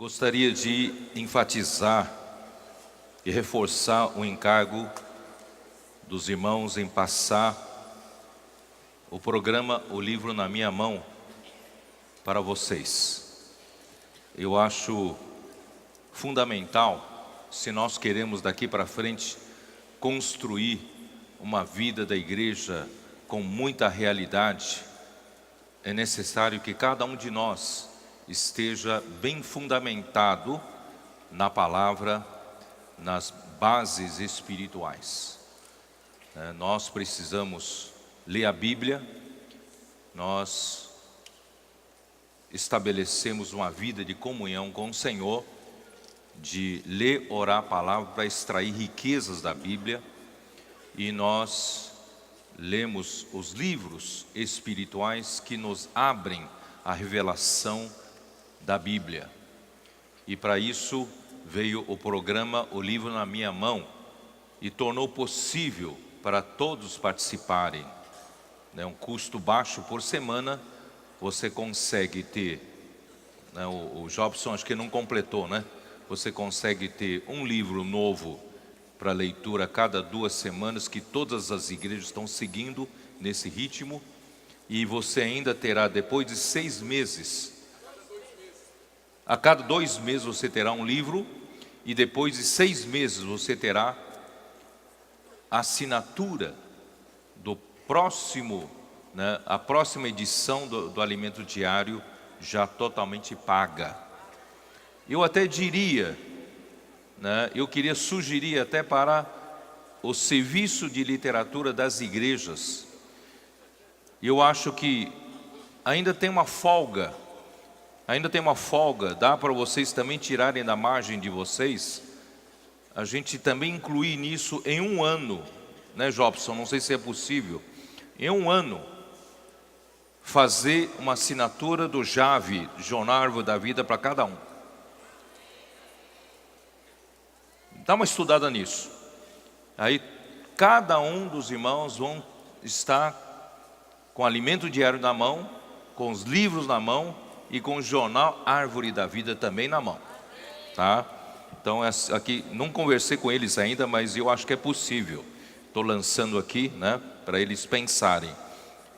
Gostaria de enfatizar e reforçar o encargo dos irmãos em passar o programa O Livro na Minha Mão para vocês. Eu acho fundamental, se nós queremos daqui para frente construir uma vida da igreja com muita realidade, é necessário que cada um de nós esteja bem fundamentado na palavra, nas bases espirituais. Nós precisamos ler a Bíblia, nós estabelecemos uma vida de comunhão com o Senhor, de ler, orar a palavra para extrair riquezas da Bíblia, e nós lemos os livros espirituais que nos abrem a revelação da Bíblia. E para isso veio o programa O Livro na Minha Mão e tornou possível para todos participarem. Um custo baixo por semana, você consegue ter, o Jobson acho que não completou, né? Você consegue ter um livro novo para leitura a cada 2 semanas, que todas as igrejas estão seguindo nesse ritmo, e você ainda terá, depois de 6 meses, a cada 2 meses você terá um livro, e depois de 6 meses você terá a assinatura do próximo, a próxima edição do Alimento Diário, já totalmente paga. Eu até diria, eu queria sugerir até para o serviço de literatura das igrejas. Eu acho que ainda tem uma folga, dá para vocês também tirarem da margem de vocês, a gente também incluir nisso em 1 ano, Jobson, não sei se é possível, em 1 ano, fazer uma assinatura do JAV, Jornal Árvore da Vida, para cada um. Dá uma estudada nisso. Aí cada um dos irmãos vão estar com o alimento diário na mão, com os livros na mão e com o jornal Árvore da Vida também na mão, tá? Então aqui, não conversei com eles ainda, mas eu acho que é possível. Estou lançando aqui, para eles pensarem.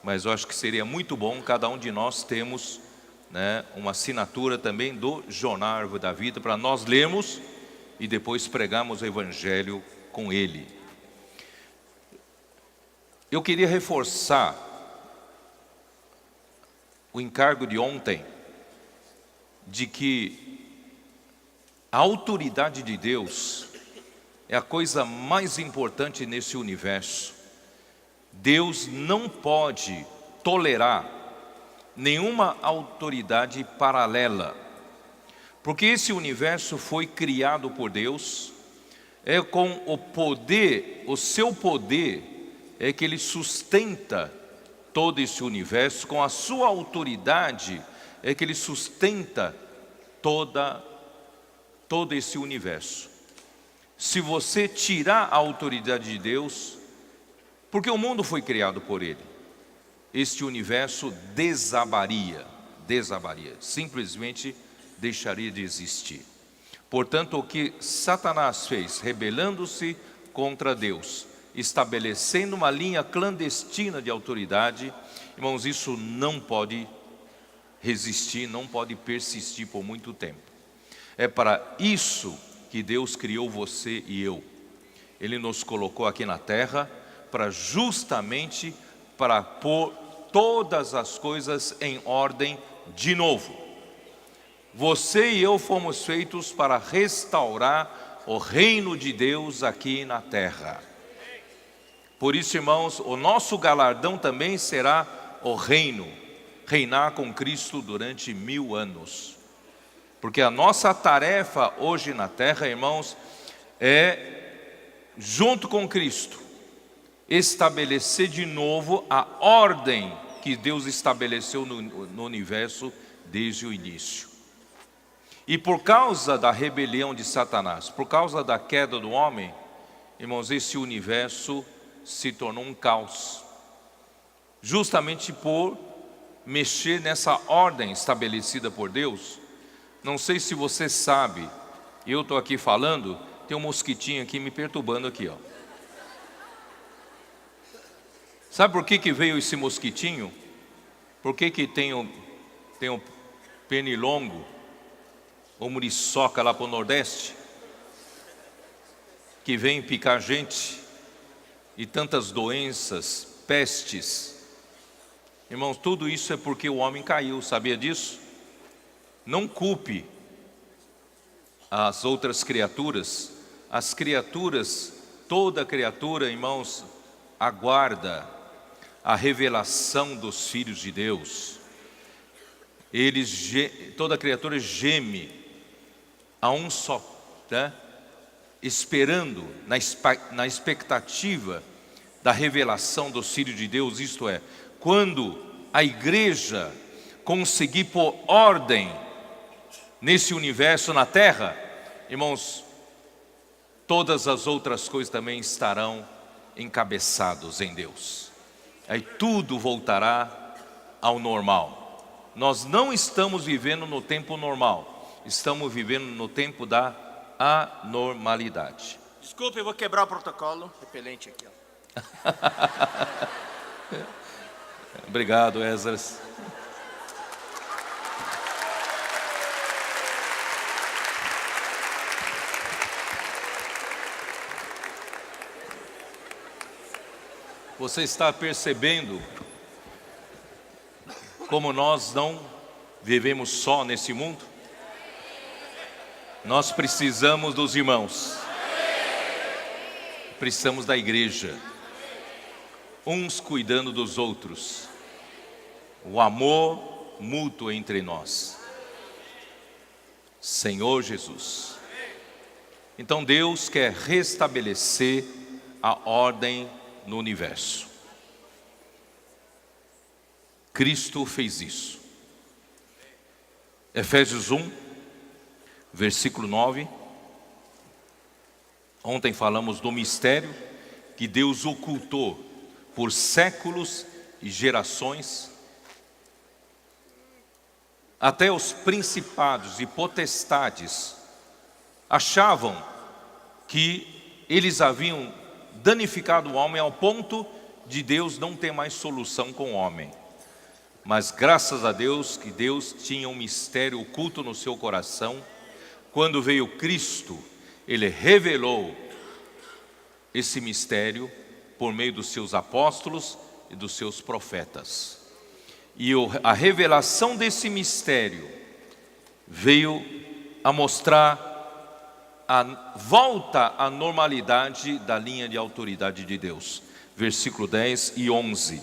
Mas eu acho que seria muito bom cada um de nós termos, uma assinatura também do jornal Árvore da Vida, para nós lermos e depois pregarmos o Evangelho com ele. Eu queria reforçar o encargo de ontem, de que a autoridade de Deus é a coisa mais importante nesse universo. Deus não pode tolerar nenhuma autoridade paralela, porque esse universo foi criado por Deus, é com o poder, o seu poder, é que Ele sustenta todo esse universo, com a sua autoridade, é que Ele sustenta todo esse universo. Se você tirar a autoridade de Deus, porque o mundo foi criado por Ele, este universo desabaria, simplesmente deixaria de existir. Portanto, o que Satanás fez, rebelando-se contra Deus, estabelecendo uma linha clandestina de autoridade, irmãos, isso não pode resistir, não pode persistir por muito tempo. É para isso que Deus criou você e eu. Ele nos colocou aqui na terra justamente para pôr todas as coisas em ordem de novo. Você e eu fomos feitos para restaurar o reino de Deus aqui na terra. Por isso, irmãos, o nosso galardão também será o reino, reinar com Cristo durante 1000 anos. Porque a nossa tarefa hoje na terra, irmãos, é, junto com Cristo, estabelecer de novo a ordem que Deus estabeleceu no universo desde o início. E por causa da rebelião de Satanás, por causa da queda do homem, irmãos, esse universo se tornou um caos, justamente por mexer nessa ordem estabelecida por Deus. Não sei se você sabe, eu estou aqui falando, tem um mosquitinho aqui me perturbando aqui, ó. Sabe por que veio esse mosquitinho? Por que tem um pernilongo, ou muriçoca lá para o Nordeste, que vem picar gente, e tantas doenças, pestes? Irmãos, tudo isso é porque o homem caiu, sabia disso? Não culpe as outras criaturas. As criaturas, toda criatura, irmãos, aguarda a revelação dos filhos de Deus. Toda criatura geme a um só, né? Esperando, na expectativa da revelação dos filhos de Deus. Isto é, quando a igreja conseguir pôr ordem nesse universo, na terra, irmãos, todas as outras coisas também estarão encabeçados em Deus. Aí tudo voltará ao normal. Nós não estamos vivendo no tempo normal, estamos vivendo no tempo da anormalidade. Desculpe, eu vou quebrar o protocolo. Repelente aqui, ó. Obrigado, Esdras. Você está percebendo como nós não vivemos só nesse mundo? Nós precisamos dos irmãos, precisamos da igreja, uns cuidando dos outros, o amor mútuo entre nós. Senhor Jesus. Então Deus quer restabelecer a ordem no universo. Cristo fez isso. Efésios 1, versículo 9. Ontem falamos do mistério que Deus ocultou por séculos e gerações. Até os principados e potestades achavam que eles haviam danificado o homem ao ponto de Deus não ter mais solução com o homem. Mas graças a Deus que Deus tinha um mistério oculto no seu coração. Quando veio Cristo, Ele revelou esse mistério por meio dos seus apóstolos e dos seus profetas. E a revelação desse mistério veio a mostrar a volta à normalidade da linha de autoridade de Deus. Versículo 10 e 11.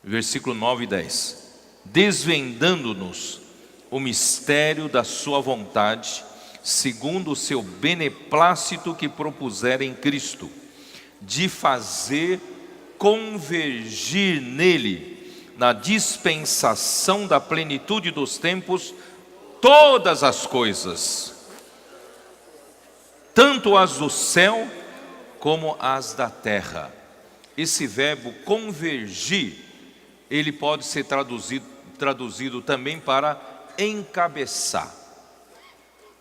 Versículo 9 e 10. Desvendando-nos o mistério da sua vontade, segundo o seu beneplácito que propusera em Cristo, de fazer convergir nele, na dispensação da plenitude dos tempos, todas as coisas, tanto as do céu como as da terra. Esse verbo convergir, ele pode ser traduzido também para encabeçar.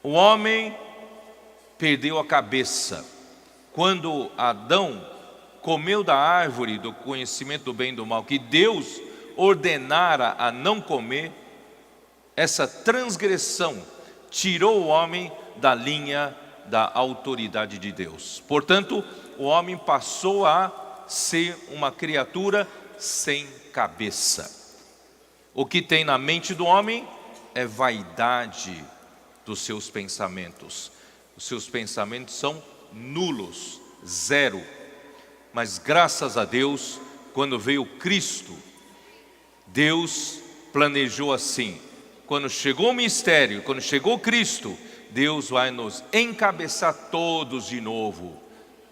O homem perdeu a cabeça. Quando Adão comeu da árvore do conhecimento do bem e do mal, que Deus ordenara a não comer, essa transgressão tirou o homem da linha da autoridade de Deus. Portanto, o homem passou a ser uma criatura sem cabeça. O que tem na mente do homem é vaidade dos seus pensamentos. Os seus pensamentos são nulos, zero. Mas graças a Deus, quando veio Cristo, Deus planejou assim. Quando chegou o mistério, quando chegou Cristo, Deus vai nos encabeçar todos de novo,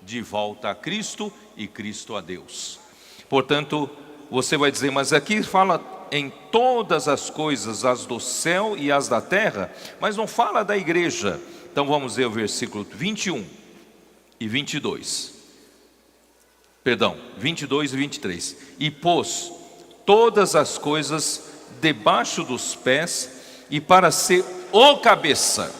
de volta a Cristo e Cristo a Deus. Portanto, você vai dizer, mas aqui fala em todas as coisas, as do céu e as da terra, mas não fala da igreja. Então vamos ver o versículo 21 e 22. Perdão, 22 e 23. E pôs todas as coisas debaixo dos pés, e para ser o cabeça,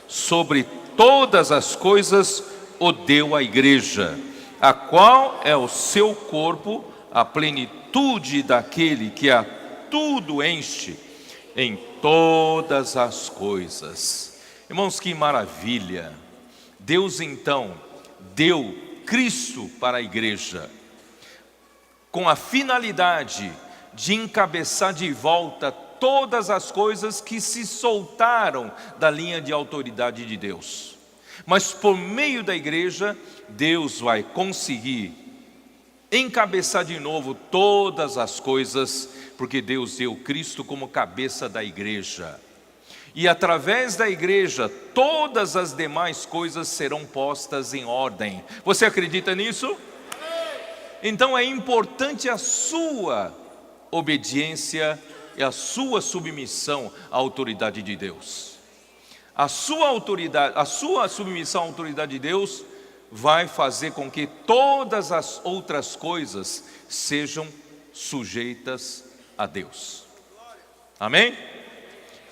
sobre todas as coisas o deu à igreja, a qual é o seu corpo, a plenitude daquele que a tudo enche em todas as coisas. Irmãos, que maravilha! Deus então deu Cristo para a igreja, com a finalidade de encabeçar de volta todas as coisas que se soltaram da linha de autoridade de Deus. Mas por meio da igreja, Deus vai conseguir encabeçar de novo todas as coisas, porque Deus deu Cristo como cabeça da igreja. E através da igreja, todas as demais coisas serão postas em ordem. Você acredita nisso? Então é importante a sua obediência e a sua submissão à autoridade de Deus. A sua submissão à autoridade de Deus vai fazer com que todas as outras coisas sejam sujeitas a Deus. Amém?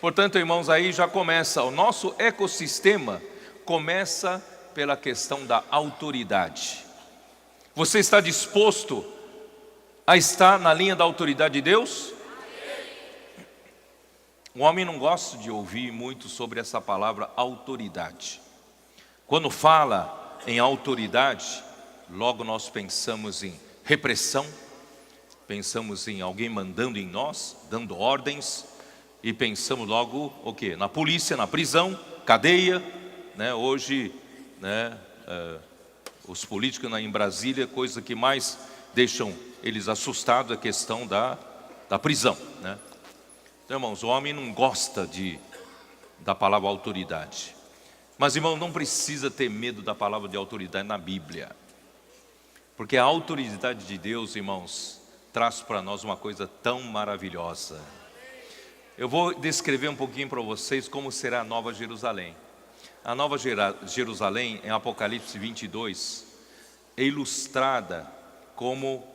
Portanto, irmãos, aí já começa, o nosso ecossistema começa pela questão da autoridade. Você está disposto a estar na linha da autoridade de Deus? O homem não gosta de ouvir muito sobre essa palavra autoridade. Quando fala em autoridade, logo nós pensamos em repressão, pensamos em alguém mandando em nós, dando ordens, e pensamos logo o quê? Na polícia, na prisão, cadeia, né? Hoje, né, os políticos em Brasília, coisa que mais deixam eles assustados é a questão da prisão, né? Então, irmãos, o homem não gosta da palavra autoridade. Mas, irmão, não precisa ter medo da palavra de autoridade na Bíblia. Porque a autoridade de Deus, irmãos, traz para nós uma coisa tão maravilhosa. Eu vou descrever um pouquinho para vocês como será a Nova Jerusalém. A Nova Jerusalém, em Apocalipse 22, é ilustrada como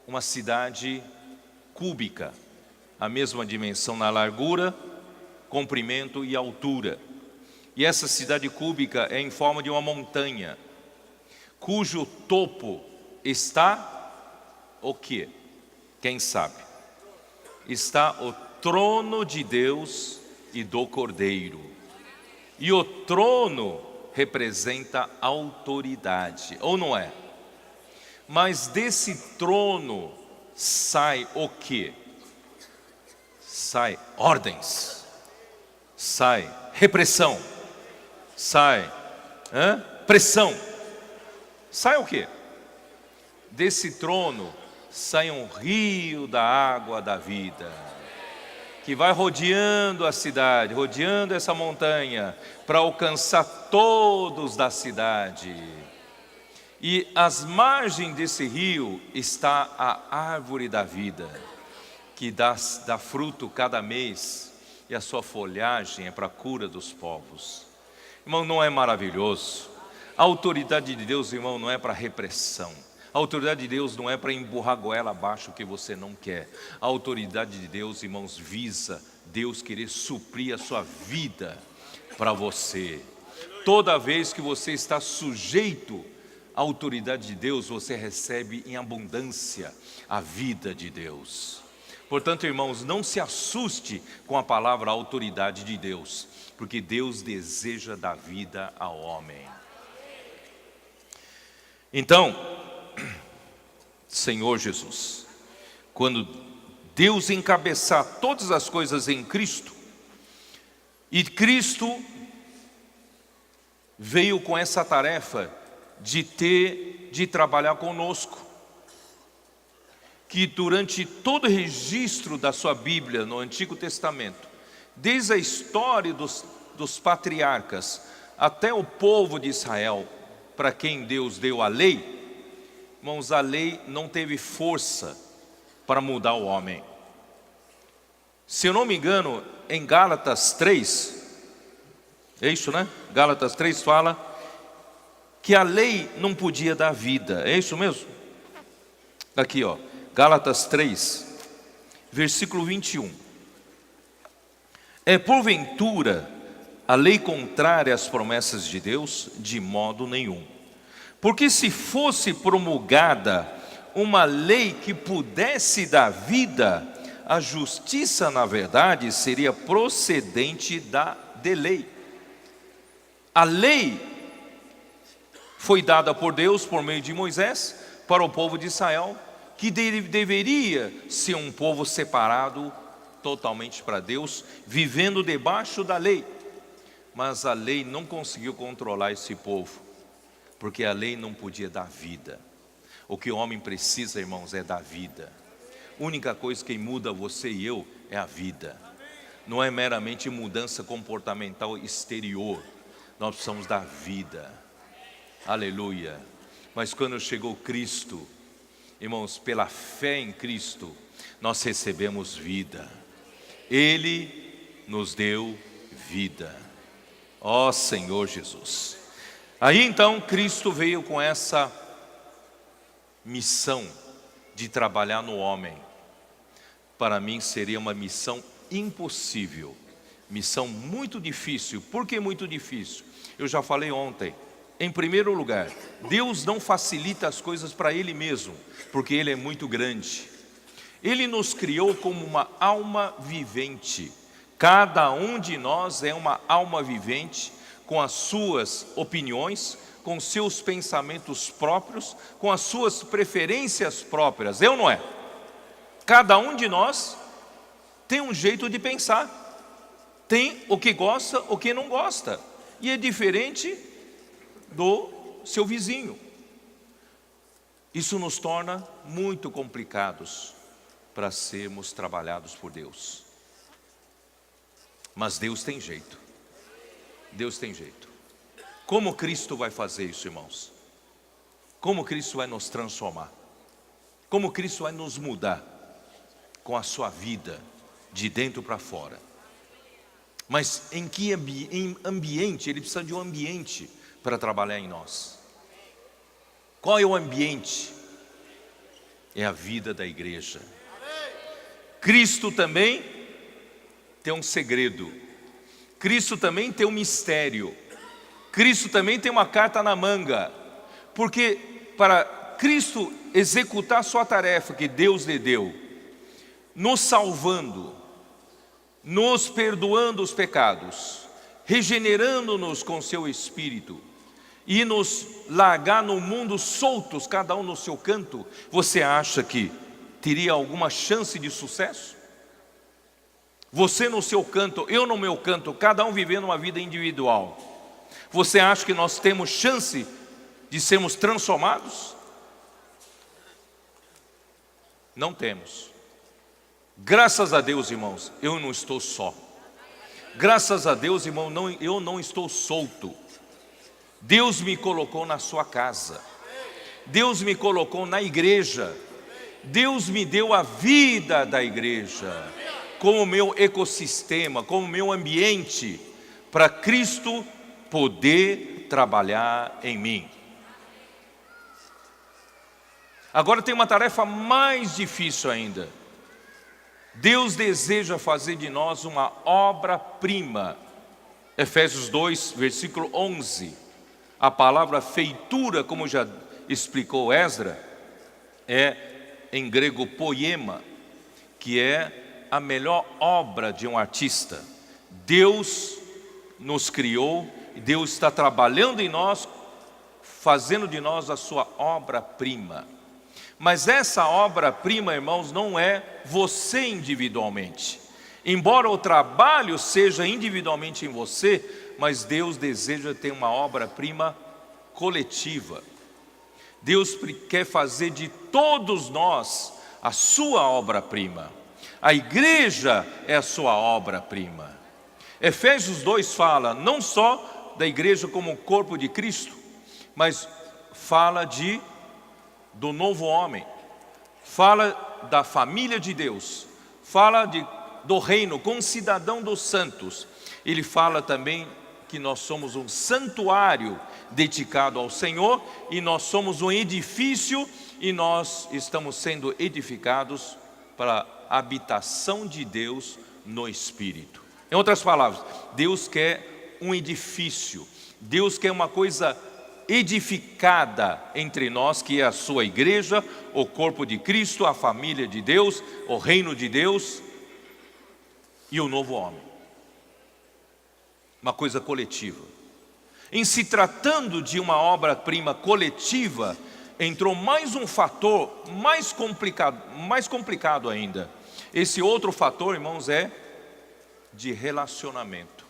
uma cidade cúbica, a mesma dimensão na largura, comprimento e altura. E essa cidade cúbica é em forma de uma montanha, cujo topo está o quê? Quem sabe? Está o trono de Deus e do Cordeiro. E o trono representa autoridade, ou não é? Mas desse trono sai o quê? Sai ordens, sai repressão, sai pressão. Sai o quê? Desse trono sai um rio da água da vida, que vai rodeando a cidade, rodeando essa montanha, para alcançar todos da cidade. E às margens desse rio está a árvore da vida, que dá fruto cada mês, e a sua folhagem é para a cura dos povos. Irmão, não é maravilhoso? A autoridade de Deus, irmão, não é para repressão. A autoridade de Deus não é para empurrar a goela abaixo o que você não quer. A autoridade de Deus, irmãos, visa Deus querer suprir a sua vida para você. Toda vez que você está sujeito à autoridade de Deus, você recebe em abundância a vida de Deus. Portanto, irmãos, não se assuste com a palavra autoridade de Deus, porque Deus deseja dar vida ao homem. Então, Senhor Jesus, quando Deus encabeçar todas as coisas em Cristo, e Cristo veio com essa tarefa de trabalhar conosco, que durante todo o registro da sua Bíblia no Antigo Testamento, desde a história dos patriarcas até o povo de Israel, para quem Deus deu a lei, irmãos, a lei não teve força para mudar o homem. Se eu não me engano, em Gálatas 3, é isso, né? Gálatas 3 fala que a lei não podia dar vida, é isso mesmo? Aqui, ó, Gálatas 3, versículo 21. É porventura A lei contrária às promessas de Deus? De modo nenhum. Porque se fosse promulgada uma lei que pudesse dar vida, a justiça, na verdade, seria procedente de lei. A lei foi dada por Deus por meio de Moisés para o povo de Israel, que deveria ser um povo separado totalmente para Deus, vivendo debaixo da lei. Mas a lei não conseguiu controlar esse povo, porque a lei não podia dar vida. O que o homem precisa, irmãos, é dar vida. A única coisa que muda você e eu é a vida. Não é meramente mudança comportamental exterior. Nós precisamos da vida. Aleluia. Mas quando chegou Cristo, irmãos, pela fé em Cristo, nós recebemos vida. Ele nos deu vida. Ó Senhor Jesus. Aí então Cristo veio com essa missão de trabalhar no homem. Para mim seria uma missão impossível, missão muito difícil. Por que muito difícil? Eu já falei ontem. Em primeiro lugar, Deus não facilita as coisas para Ele mesmo, porque Ele é muito grande. Ele nos criou como uma alma vivente. Cada um de nós é uma alma vivente, com as suas opiniões, com seus pensamentos próprios, com as suas preferências próprias. É ou não é? Cada um de nós tem um jeito de pensar. Tem o que gosta, o que não gosta. E é diferente do seu vizinho. Isso nos torna muito complicados para sermos trabalhados por Deus. Mas Deus tem jeito. Deus tem jeito. Como Cristo vai fazer isso, irmãos? Como Cristo vai nos transformar? Como Cristo vai nos mudar com a sua vida de dentro para fora? Mas em que ambiente? Ele precisa de um ambiente para trabalhar em nós. Qual é o ambiente? É a vida da igreja. Cristo também tem um segredo. Cristo também tem um mistério. Cristo também tem uma carta na manga. Porque para Cristo executar a sua tarefa que Deus lhe deu, nos salvando, nos perdoando os pecados, regenerando-nos com seu Espírito e nos largar no mundo soltos, cada um no seu canto, você acha que teria alguma chance de sucesso? Você no seu canto, eu no meu canto, cada um vivendo uma vida individual. Você acha que nós temos chance de sermos transformados? Não temos. Graças a Deus, irmãos, eu não estou só. Graças a Deus, irmão, eu não estou solto. Deus me colocou na sua casa. Deus me colocou na igreja. Deus me deu a vida da igreja como meu ecossistema, como meu ambiente, para Cristo poder trabalhar em mim. Agora tem uma tarefa mais difícil ainda. Deus deseja fazer de nós uma obra-prima. Efésios 2, versículo 11. A palavra feitura, como já explicou Esdra, é em grego poema, que é a melhor obra de um artista. Deus nos criou, Deus está trabalhando em nós, fazendo de nós a sua obra-prima. Mas essa obra-prima, irmãos, não é você individualmente. Embora o trabalho seja individualmente em você, mas Deus deseja ter uma obra-prima coletiva. Deus quer fazer de todos nós a sua obra-prima. A igreja é a sua obra-prima. Efésios 2 fala não só da igreja como o corpo de Cristo, mas fala do novo homem, fala da família de Deus, fala do reino, como cidadão dos santos. Ele fala também que nós somos um santuário dedicado ao Senhor, e nós somos um edifício, e nós estamos sendo edificados para a habitação de Deus no Espírito. Em outras palavras, Deus quer um edifício. Deus quer uma coisa edificada entre nós, que é a sua igreja, o corpo de Cristo, a família de Deus, o reino de Deus e o novo homem. Uma coisa coletiva. Em se tratando de uma obra-prima coletiva, entrou mais um fator mais complicado ainda. Esse outro fator, irmãos, é de relacionamento.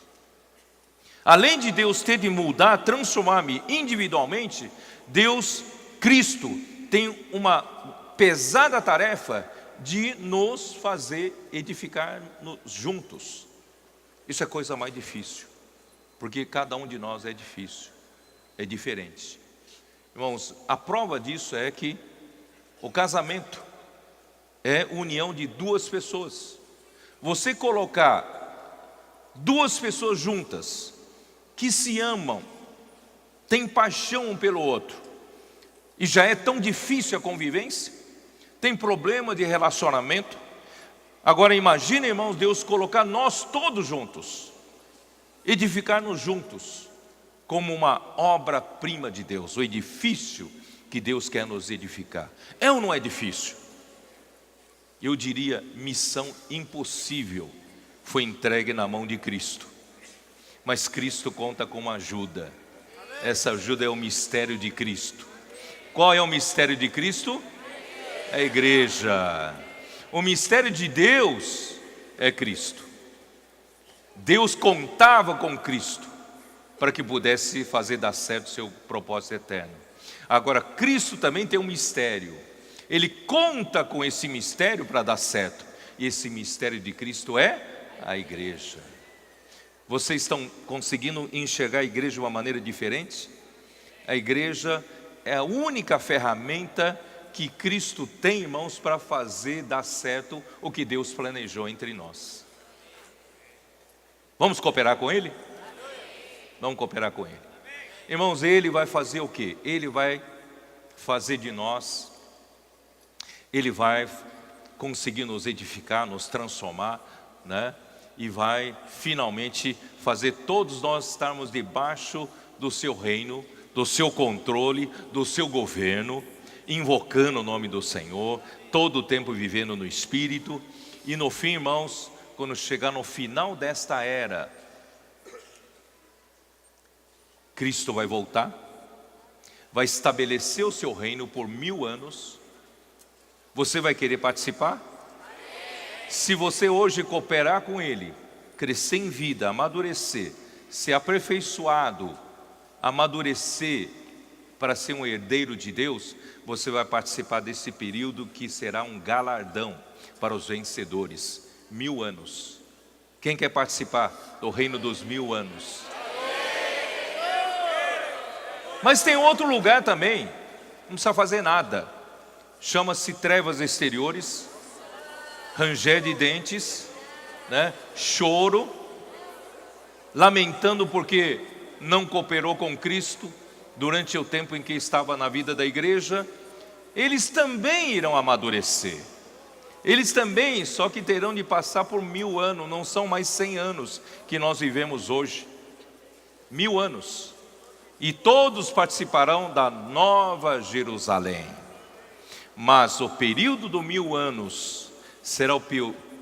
Além de Deus ter de mudar, transformar-me individualmente, Deus, Cristo, tem uma pesada tarefa de nos fazer edificar juntos. Isso é coisa mais difícil, porque cada um de nós é difícil, é diferente. Irmãos, a prova disso é que o casamento é união de duas pessoas. Você colocar duas pessoas juntas, que se amam, têm paixão um pelo outro, e já é tão difícil a convivência, tem problema de relacionamento. Agora imagine, irmãos, Deus colocar nós todos juntos, edificar-nos juntos, como uma obra-prima de Deus, o edifício que Deus quer nos edificar. É ou não é difícil? Eu diria, missão impossível foi entregue na mão de Cristo. Mas Cristo conta com uma ajuda. Essa ajuda é o mistério de Cristo. Qual é o mistério de Cristo? É a igreja. O mistério de Deus é Cristo. Deus contava com Cristo para que pudesse fazer dar certo o seu propósito eterno. Agora, Cristo também tem um mistério. Ele conta com esse mistério para dar certo. E esse mistério de Cristo é a igreja. Vocês estão conseguindo enxergar a igreja de uma maneira diferente? A igreja é a única ferramenta que Cristo tem, irmãos, para fazer dar certo o que Deus planejou entre nós. Vamos cooperar com Ele? Vamos cooperar com Ele. Irmãos, Ele vai fazer o quê? Ele vai fazer de nós, Ele vai conseguir nos edificar, nos transformar, né? E vai finalmente fazer todos nós estarmos debaixo do seu reino, do seu controle, do seu governo, invocando o nome do Senhor, todo o tempo vivendo no Espírito. E no fim, irmãos, quando chegar no final desta era, Cristo vai voltar, vai estabelecer o seu reino por 1000 anos. Você vai querer participar? Se você hoje cooperar com Ele, crescer em vida, amadurecer, ser aperfeiçoado, amadurecer para ser um herdeiro de Deus, você vai participar desse período que será um galardão para os vencedores. 1000 anos. Quem quer participar do reino dos 1000 anos? Mas tem outro lugar também, não precisa fazer nada. Chama-se trevas exteriores, ranger de dentes, né? Choro, lamentando porque não cooperou com Cristo durante o tempo em que estava na vida da igreja. Eles também irão amadurecer. Eles também, só que terão de passar por 1000 anos, não são mais 100 anos que nós vivemos hoje. 1000 anos. E todos participarão da Nova Jerusalém. Mas o período do 1000 anos será o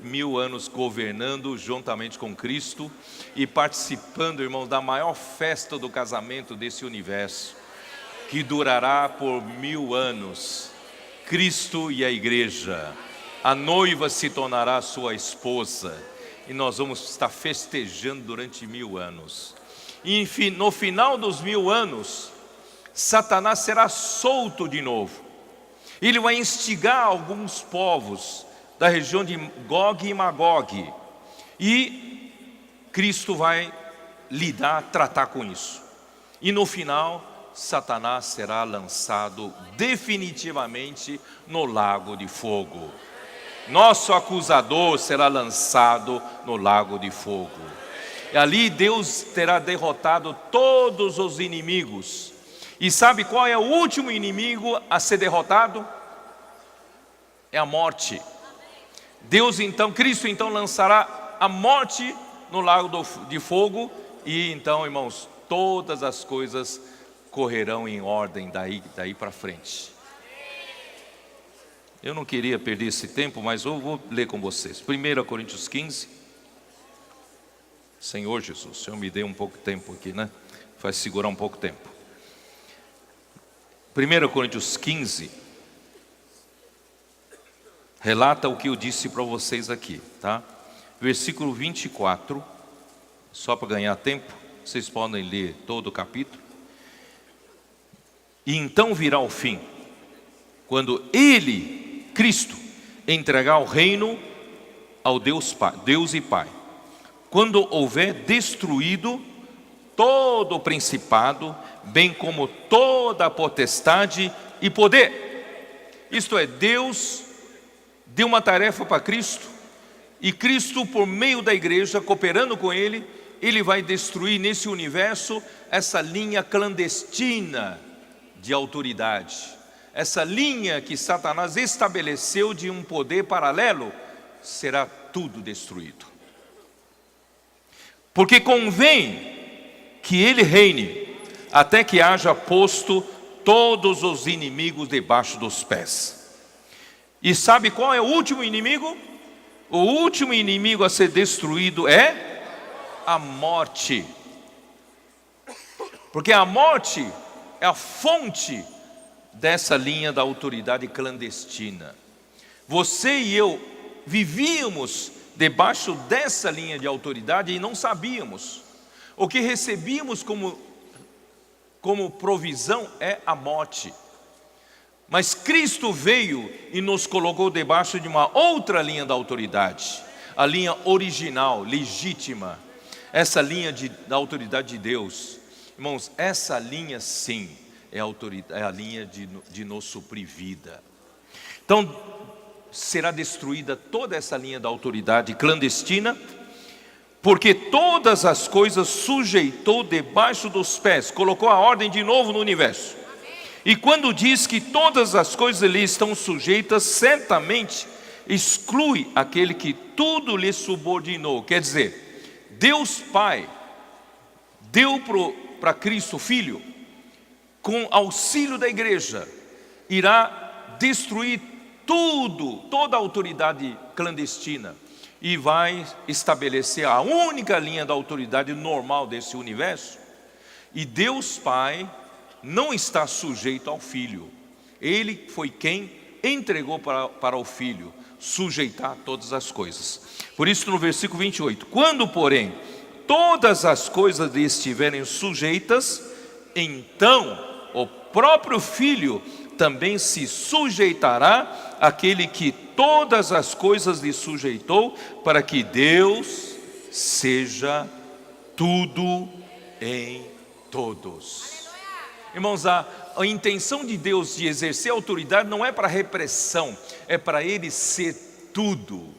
1000 anos governando juntamente com Cristo e participando, irmãos, da maior festa do casamento desse universo, que durará por 1000 anos. Cristo e a igreja, a noiva se tornará sua esposa e nós vamos estar festejando durante 1000 anos. E enfim, no final dos 1000 anos, Satanás será solto de novo. Ele vai instigar alguns povos da região de Gog e Magog, e Cristo vai tratar com isso. E no final, Satanás será lançado definitivamente no lago de fogo. Nosso acusador será lançado no lago de fogo. E ali Deus terá derrotado todos os inimigos. E sabe qual é o último inimigo a ser derrotado? É a morte. Cristo então lançará a morte no lago de fogo e então, irmãos, todas as coisas correrão em ordem daí para frente. Eu não queria perder esse tempo, mas eu vou ler com vocês. 1 Coríntios 15. Senhor Jesus, o Senhor me deu um pouco de tempo aqui, né? Vai segurar um pouco de tempo. 1 Coríntios 15 relata o que eu disse para vocês aqui, tá? Versículo 24, só para ganhar tempo, vocês podem ler todo o capítulo. E então virá o fim, quando Ele, Cristo, entregar o reino ao Deus e Pai, quando houver destruído todo o principado, bem como toda a potestade e poder. Isto é, Deus deu uma tarefa para Cristo, e Cristo, por meio da igreja, cooperando com Ele, Ele vai destruir nesse universo essa linha clandestina de autoridade, essa linha que Satanás estabeleceu de um poder paralelo, será tudo destruído. Porque convém que Ele reine, até que haja posto todos os inimigos debaixo dos pés. E sabe qual é o último inimigo? O último inimigo a ser destruído é a morte. Porque a morte é a fonte dessa linha da autoridade clandestina. Você e eu vivíamos debaixo dessa linha de autoridade e não sabíamos. O que recebíamos como provisão é a morte. Mas Cristo veio e nos colocou debaixo de uma outra linha da autoridade, a linha original, legítima, essa linha da autoridade de Deus. Irmãos, essa linha sim é a linha de nos suprir vida. Então, será destruída toda essa linha da autoridade clandestina, porque todas as coisas sujeitou debaixo dos pés, colocou a ordem de novo no universo. E quando diz que todas as coisas lhe estão sujeitas, certamente exclui aquele que tudo lhe subordinou. Quer dizer, Deus Pai deu para Cristo Filho, com auxílio da igreja, irá destruir toda a autoridade clandestina e vai estabelecer a única linha da autoridade normal desse universo. E Deus Pai não está sujeito ao Filho. Ele foi quem entregou para o Filho sujeitar todas as coisas. Por isso no versículo 28, quando porém todas as coisas lhe estiverem sujeitas, então o próprio Filho também se sujeitará àquele que todas as coisas lhe sujeitou, para que Deus seja tudo em todos. Irmãos, a intenção de Deus de exercer autoridade não é para repressão, é para Ele ser tudo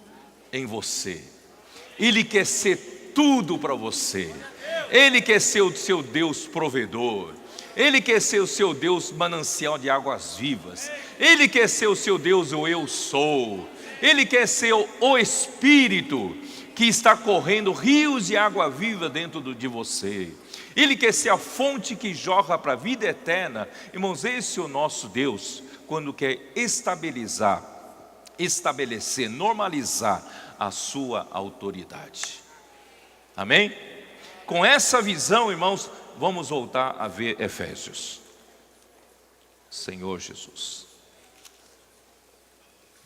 em você. Ele quer ser tudo para você. Ele quer ser o seu Deus provedor. Ele quer ser o seu Deus manancial de águas vivas. Ele quer ser o seu Deus, o eu sou. Ele quer ser o Espírito que está correndo rios de água viva dentro de você. Ele quer ser a fonte que jorra para a vida eterna. Irmãos, esse é o nosso Deus, quando quer estabelecer, normalizar a sua autoridade. Amém? Com essa visão, irmãos, vamos voltar a ver Efésios. Senhor Jesus.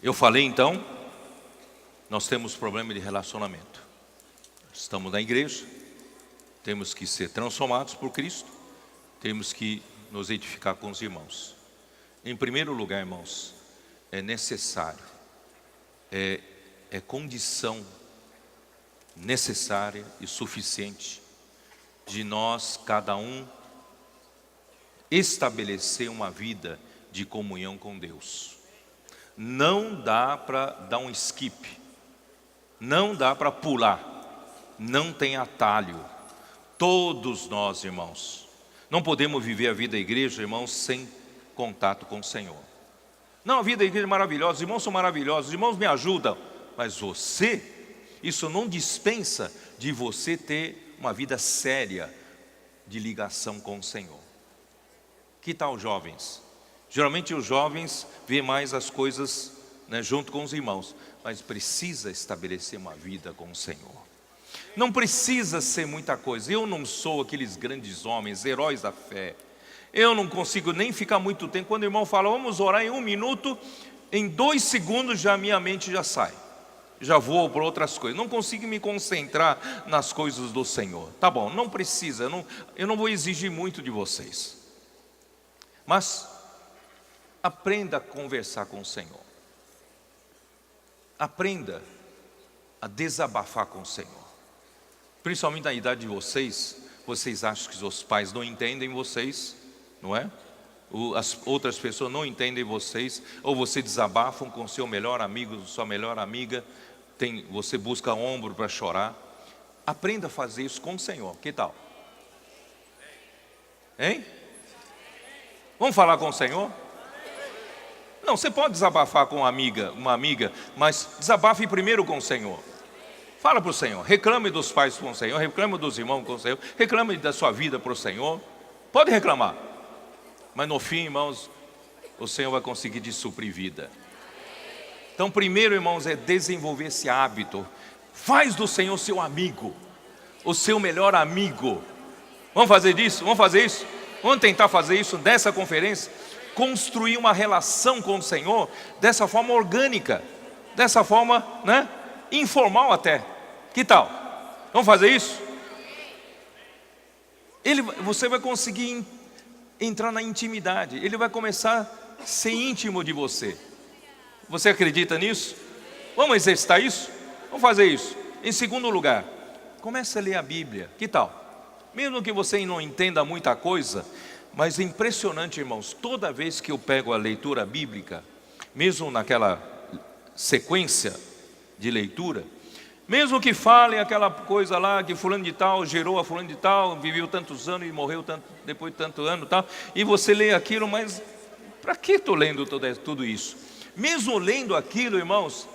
Eu falei então, nós temos problema de relacionamento. Estamos na igreja, temos que ser transformados por Cristo, temos que nos edificar com os irmãos. Em primeiro lugar, irmãos, é necessário, é condição necessária e suficiente de nós, cada um, estabelecer uma vida de comunhão com Deus. Não dá para dar um skip, não dá para pular, não tem atalho. Todos nós, irmãos, não podemos viver a vida da igreja, irmãos, sem contato com o Senhor. Não, a vida da igreja é maravilhosa, os irmãos são maravilhosos, os irmãos me ajudam, mas você, isso não dispensa de você ter uma vida séria de ligação com o Senhor. Que tal, jovens? Geralmente os jovens veem mais as coisas, né, junto com os irmãos, mas precisa estabelecer uma vida com o Senhor. Não precisa ser muita coisa. Eu não sou aqueles grandes homens, heróis da fé. Eu não consigo nem ficar muito tempo. Quando o irmão fala, vamos orar em 1 minuto, em 2 segundos já minha mente já sai. Já vou para outras coisas. Não consigo me concentrar nas coisas do Senhor. Tá bom, não precisa, eu não vou exigir muito de vocês. Mas aprenda a conversar com o Senhor. Aprenda a desabafar com o Senhor. Principalmente na idade de vocês, vocês acham que os pais não entendem vocês, não é? As outras pessoas não entendem vocês, ou você desabafam com seu melhor amigo, sua melhor amiga, você busca ombro para chorar. Aprenda a fazer isso com o Senhor, que tal? Hein? Vamos falar com o Senhor? Não, você pode desabafar com uma amiga, mas desabafe primeiro com o Senhor. Fala para o Senhor, reclame dos pais com o Senhor, reclame dos irmãos com o Senhor, reclame da sua vida para o Senhor. Pode reclamar, mas no fim, irmãos, o Senhor vai conseguir te suprir vida. Então, primeiro, irmãos, é desenvolver esse hábito. Faz do Senhor seu amigo, o seu melhor amigo. Vamos fazer disso? Vamos fazer isso? Vamos tentar fazer isso nessa conferência? Construir uma relação com o Senhor dessa forma orgânica, dessa forma, né, informal até. Que tal? Vamos fazer isso? Você vai conseguir entrar na intimidade. Ele vai começar a ser íntimo de você. Você acredita nisso? Vamos exercitar isso? Vamos fazer isso. Em segundo lugar, comece a ler a Bíblia. Que tal? Mesmo que você não entenda muita coisa, mas é impressionante, irmãos, toda vez que eu pego a leitura bíblica, mesmo naquela sequência de leitura, mesmo que fale aquela coisa lá, que fulano de tal gerou a fulano de tal, viveu tantos anos e morreu depois de tanto ano e tal, e você lê aquilo, mas para que estou lendo tudo isso? Mesmo lendo aquilo, irmãos,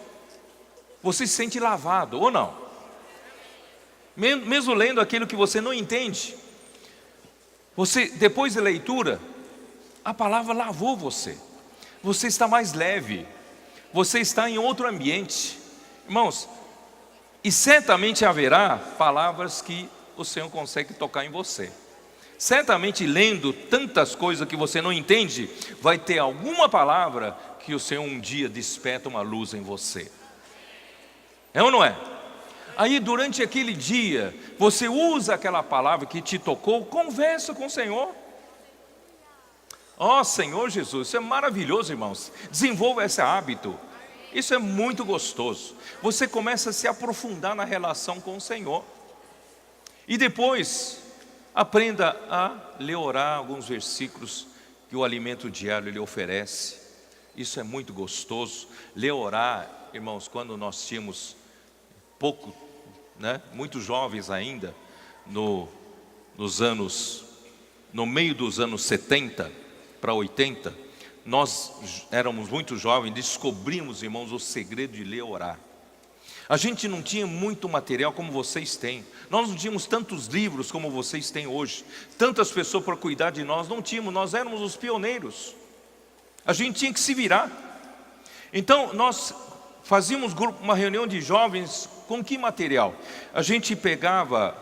você se sente lavado, ou não? Mesmo lendo aquilo que você não entende, você, depois da leitura, a palavra lavou você. Você está mais leve, você está em outro ambiente. Irmãos, e certamente haverá palavras que o Senhor consegue tocar em você. Certamente lendo tantas coisas que você não entende, vai ter alguma palavra que o Senhor um dia desperta uma luz em você. É ou não é? Aí durante aquele dia, você usa aquela palavra que te tocou, conversa com o Senhor. Ó Senhor Jesus, isso é maravilhoso, irmãos. Desenvolva esse hábito. Isso é muito gostoso. Você começa a se aprofundar na relação com o Senhor. E depois, aprenda a ler, orar alguns versículos que o alimento diário lhe oferece. Isso é muito gostoso. Ler, orar, irmãos, quando nós tínhamos pouco, né, muito jovens ainda, no meio dos anos 70 para 80, nós éramos muito jovens, descobrimos, irmãos, o segredo de ler e orar. A gente não tinha muito material como vocês têm. Nós não tínhamos tantos livros como vocês têm hoje. Tantas pessoas para cuidar de nós, não tínhamos. Nós éramos os pioneiros. A gente tinha que se virar. Então, nós fazíamos uma reunião de jovens com que material? A gente pegava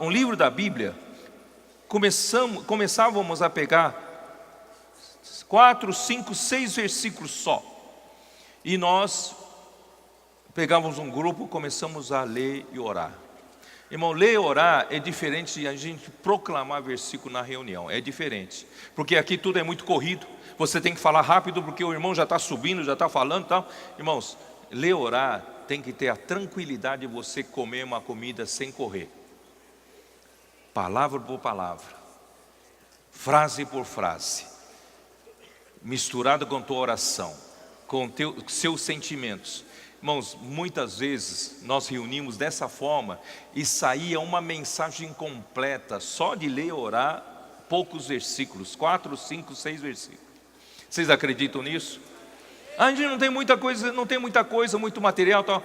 um livro da Bíblia, começávamos a pegar 4, 5, 6 versículos só. E nós pegávamos um grupo, começamos a ler e orar. Irmão, ler e orar é diferente de a gente proclamar versículo na reunião. É diferente, porque aqui tudo é muito corrido. Você tem que falar rápido porque o irmão já está subindo, já está falando e tal. Irmãos, ler e orar tem que ter a tranquilidade de você comer uma comida sem correr. Palavra por palavra, frase por frase, misturado com tua oração, com seus sentimentos. Irmãos, muitas vezes nós reunimos dessa forma e saía uma mensagem completa, só de ler e orar, poucos versículos, 4, 5, 6 versículos. Vocês acreditam nisso? A gente não tem muita coisa, muito material, tal.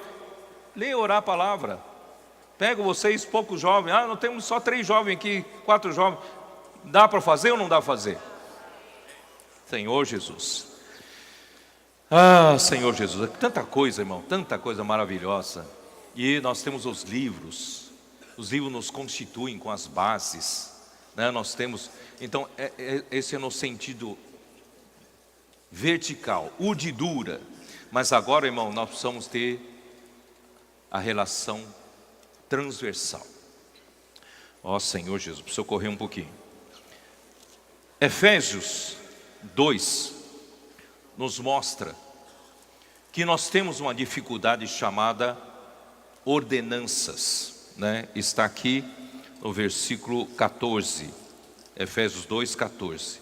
ler e orar a palavra. Pego vocês, poucos jovens. Nós temos só 3 jovens aqui, 4 jovens. Dá para fazer ou não dá para fazer? Senhor Jesus. Senhor Jesus, tanta coisa, irmão, tanta coisa maravilhosa. E nós temos os livros nos constituem com as bases, né? Nós temos, então, esse é no sentido vertical, urdidura. Mas agora, irmão, nós precisamos ter a relação transversal. Senhor Jesus, preciso correr um pouquinho. Efésios 2 nos mostra que nós temos uma dificuldade chamada ordenanças, né? Está aqui no versículo 14, Efésios 2, 14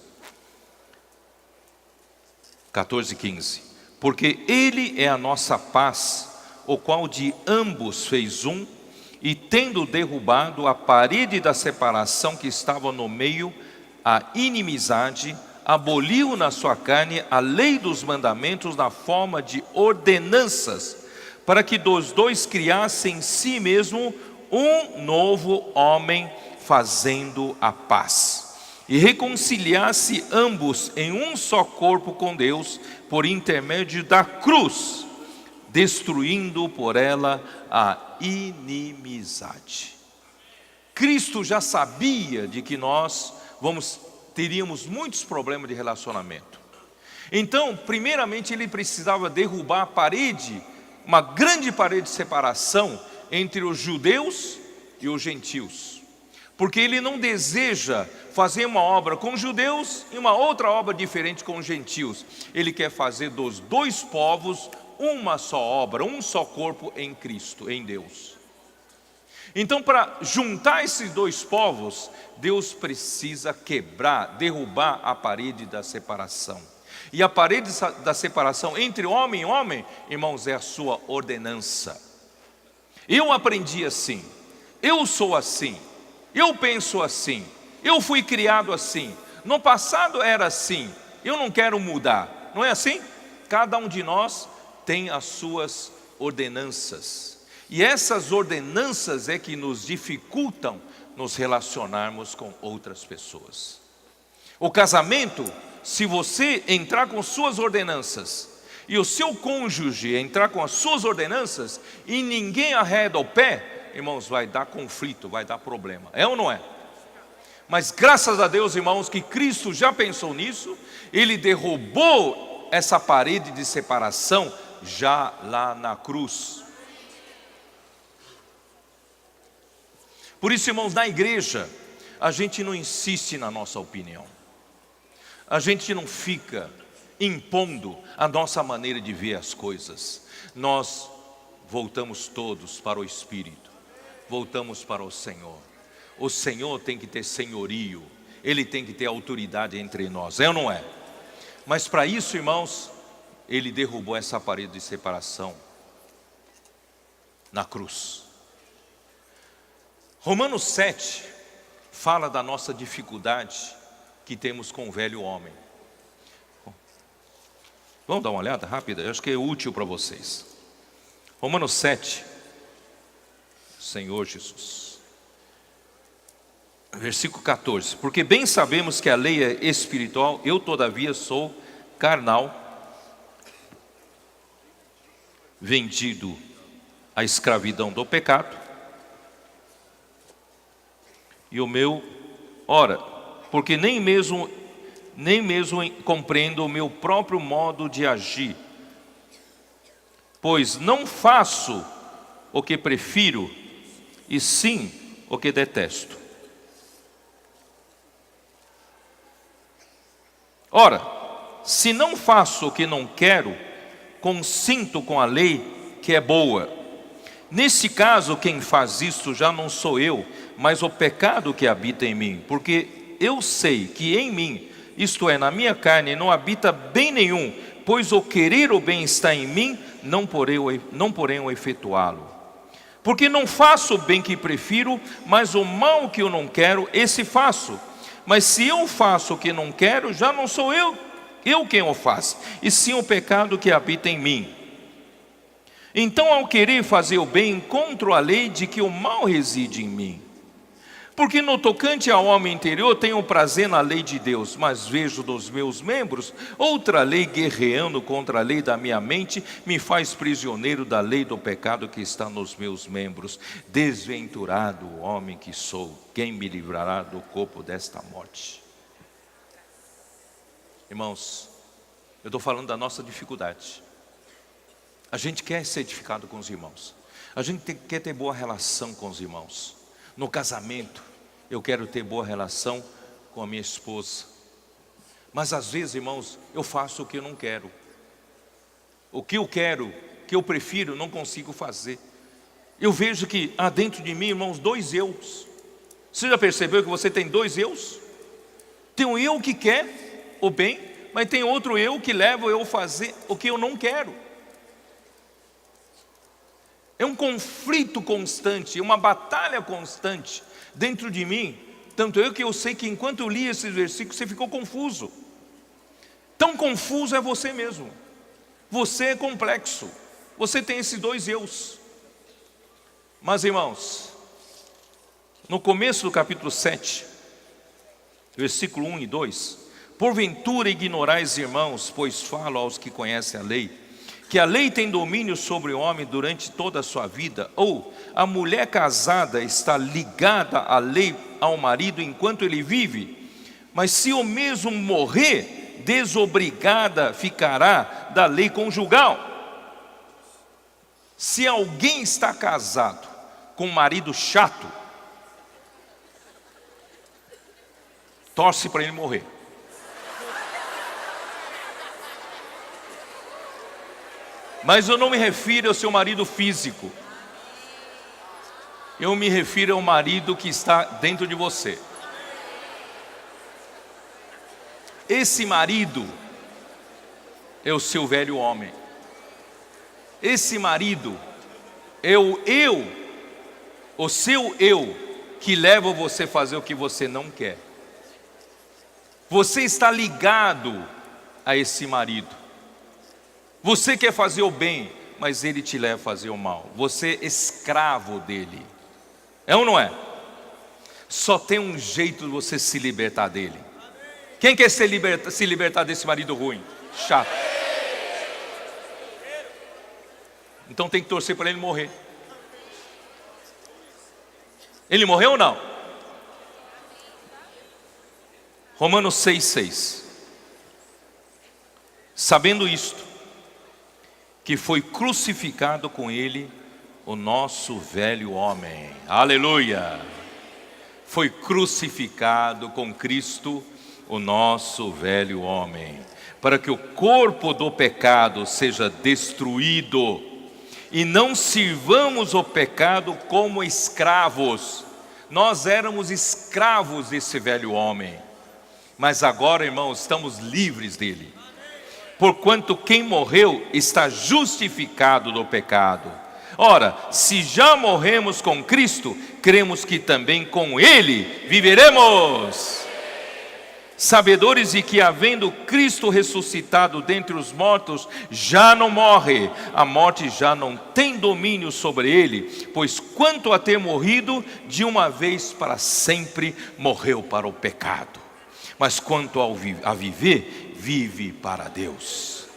e 15. Porque Ele é a nossa paz, o qual de ambos fez um, e tendo derrubado a parede da separação que estava no meio, a inimizade, aboliu na sua carne a lei dos mandamentos na forma de ordenanças, para que dos dois criassem em si mesmo um novo homem, fazendo a paz, e reconciliasse ambos em um só corpo com Deus, por intermédio da cruz, destruindo por ela a inimizade. Cristo já sabia de que nós teríamos muitos problemas de relacionamento. Então, primeiramente, ele precisava derrubar a parede, uma grande parede de separação entre os judeus e os gentios. Porque ele não deseja fazer uma obra com os judeus e uma outra obra diferente com os gentios. Ele quer fazer dos 2 povos uma só obra, um só corpo em Cristo, em Deus. Então, para juntar esses 2 povos, Deus precisa derrubar a parede da separação. E a parede da separação entre homem e homem, irmãos, é a sua ordenança. Eu aprendi assim, eu sou assim, eu penso assim, eu fui criado assim, no passado era assim, eu não quero mudar, não é assim? Cada um de nós tem as suas ordenanças, e essas ordenanças é que nos dificultam nos relacionarmos com outras pessoas. O casamento, se você entrar com suas ordenanças, e o seu cônjuge entrar com as suas ordenanças, e ninguém arreda o pé, irmãos, vai dar conflito, vai dar problema, é ou não é? Mas graças a Deus, irmãos, que Cristo já pensou nisso, Ele derrubou essa parede de separação já lá na cruz. Por isso, irmãos, na igreja, a gente não insiste na nossa opinião. A gente não fica impondo a nossa maneira de ver as coisas. Nós voltamos todos para o Espírito, voltamos para o Senhor. O Senhor tem que ter senhorio, Ele tem que ter autoridade entre nós, é ou não é? Mas para isso, irmãos, Ele derrubou essa parede de separação na cruz. Romanos 7 fala da nossa dificuldade que temos com o velho homem. Vamos dar uma olhada rápida? Eu acho que é útil para vocês. Romanos 7, Senhor Jesus, versículo 14. Porque bem sabemos que a lei é espiritual, eu todavia sou carnal, vendido à escravidão do pecado. E o meu, porque nem mesmo compreendo o meu próprio modo de agir, pois não faço o que prefiro, e sim o que detesto. Ora, se não faço o que não quero, consinto com a lei que é boa. Nesse caso, quem faz isto já não sou eu, mas o pecado que habita em mim. Porque eu sei que em mim, isto é, na minha carne, não habita bem nenhum, pois o querer o bem está em mim, não porém o efetuá-lo. Porque não faço o bem que prefiro, mas o mal que eu não quero, esse faço. Mas se eu faço o que não quero, já não sou eu quem o faz, e sim o pecado que habita em mim. Então, ao querer fazer o bem, encontro a lei de que o mal reside em mim. Porque no tocante ao homem interior tenho prazer na lei de Deus, mas vejo nos meus membros outra lei guerreando contra a lei da minha mente, me faz prisioneiro da lei do pecado que está nos meus membros. Desventurado o homem que sou, quem me livrará do corpo desta morte? Irmãos, eu estou falando da nossa dificuldade. A gente quer ser edificado com os irmãos, a gente quer ter boa relação com os irmãos. No casamento, eu quero ter boa relação com a minha esposa. Mas às vezes, irmãos, eu faço o que eu não quero. O que eu quero, o que eu prefiro, não consigo fazer. Eu vejo que há dentro de mim, irmãos, dois eus. Você já percebeu que você tem dois eus? Tem um eu que quer o bem, mas tem outro eu que leva eu a fazer o que eu não quero. É um conflito constante, uma batalha constante dentro de mim. Tanto que eu sei que enquanto eu li esses versículos, você ficou confuso. Tão confuso é você mesmo. Você é complexo. Você tem esses dois eus. Mas, irmãos, no começo do capítulo 7, versículo 1 e 2, porventura ignorais, irmãos, pois falo aos que conhecem a lei, que a lei tem domínio sobre o homem durante toda a sua vida, ou a mulher casada está ligada à lei ao marido enquanto ele vive, mas se o mesmo morrer, desobrigada ficará da lei conjugal. Se alguém está casado com um marido chato, torce para ele morrer. Mas eu não me refiro ao seu marido físico. Eu me refiro ao marido que está dentro de você. Esse marido é o seu velho homem. Esse marido é o seu eu, que leva você a fazer o que você não quer. Você está ligado a esse marido. Você quer fazer o bem, mas ele te leva a fazer o mal. Você é escravo dele. É ou não é? Só tem um jeito de você se libertar dele. Quem quer se libertar desse marido ruim? Chato. Então tem que torcer para ele morrer. Ele morreu ou não? Romanos 6,6. Sabendo isto, que foi crucificado com ele o nosso velho homem. Aleluia! Foi crucificado com Cristo o nosso velho homem, para que o corpo do pecado seja destruído e não sirvamos o pecado como escravos. Nós éramos escravos desse velho homem, mas agora, irmãos, estamos livres dele. Porquanto quem morreu está justificado do pecado. Ora, se já morremos com Cristo, cremos que também com Ele viveremos. Sabedores de que, havendo Cristo ressuscitado dentre os mortos, já não morre, a morte já não tem domínio sobre ele, pois quanto a ter morrido, de uma vez para sempre morreu para o pecado. Mas quanto a viver, vive para Deus.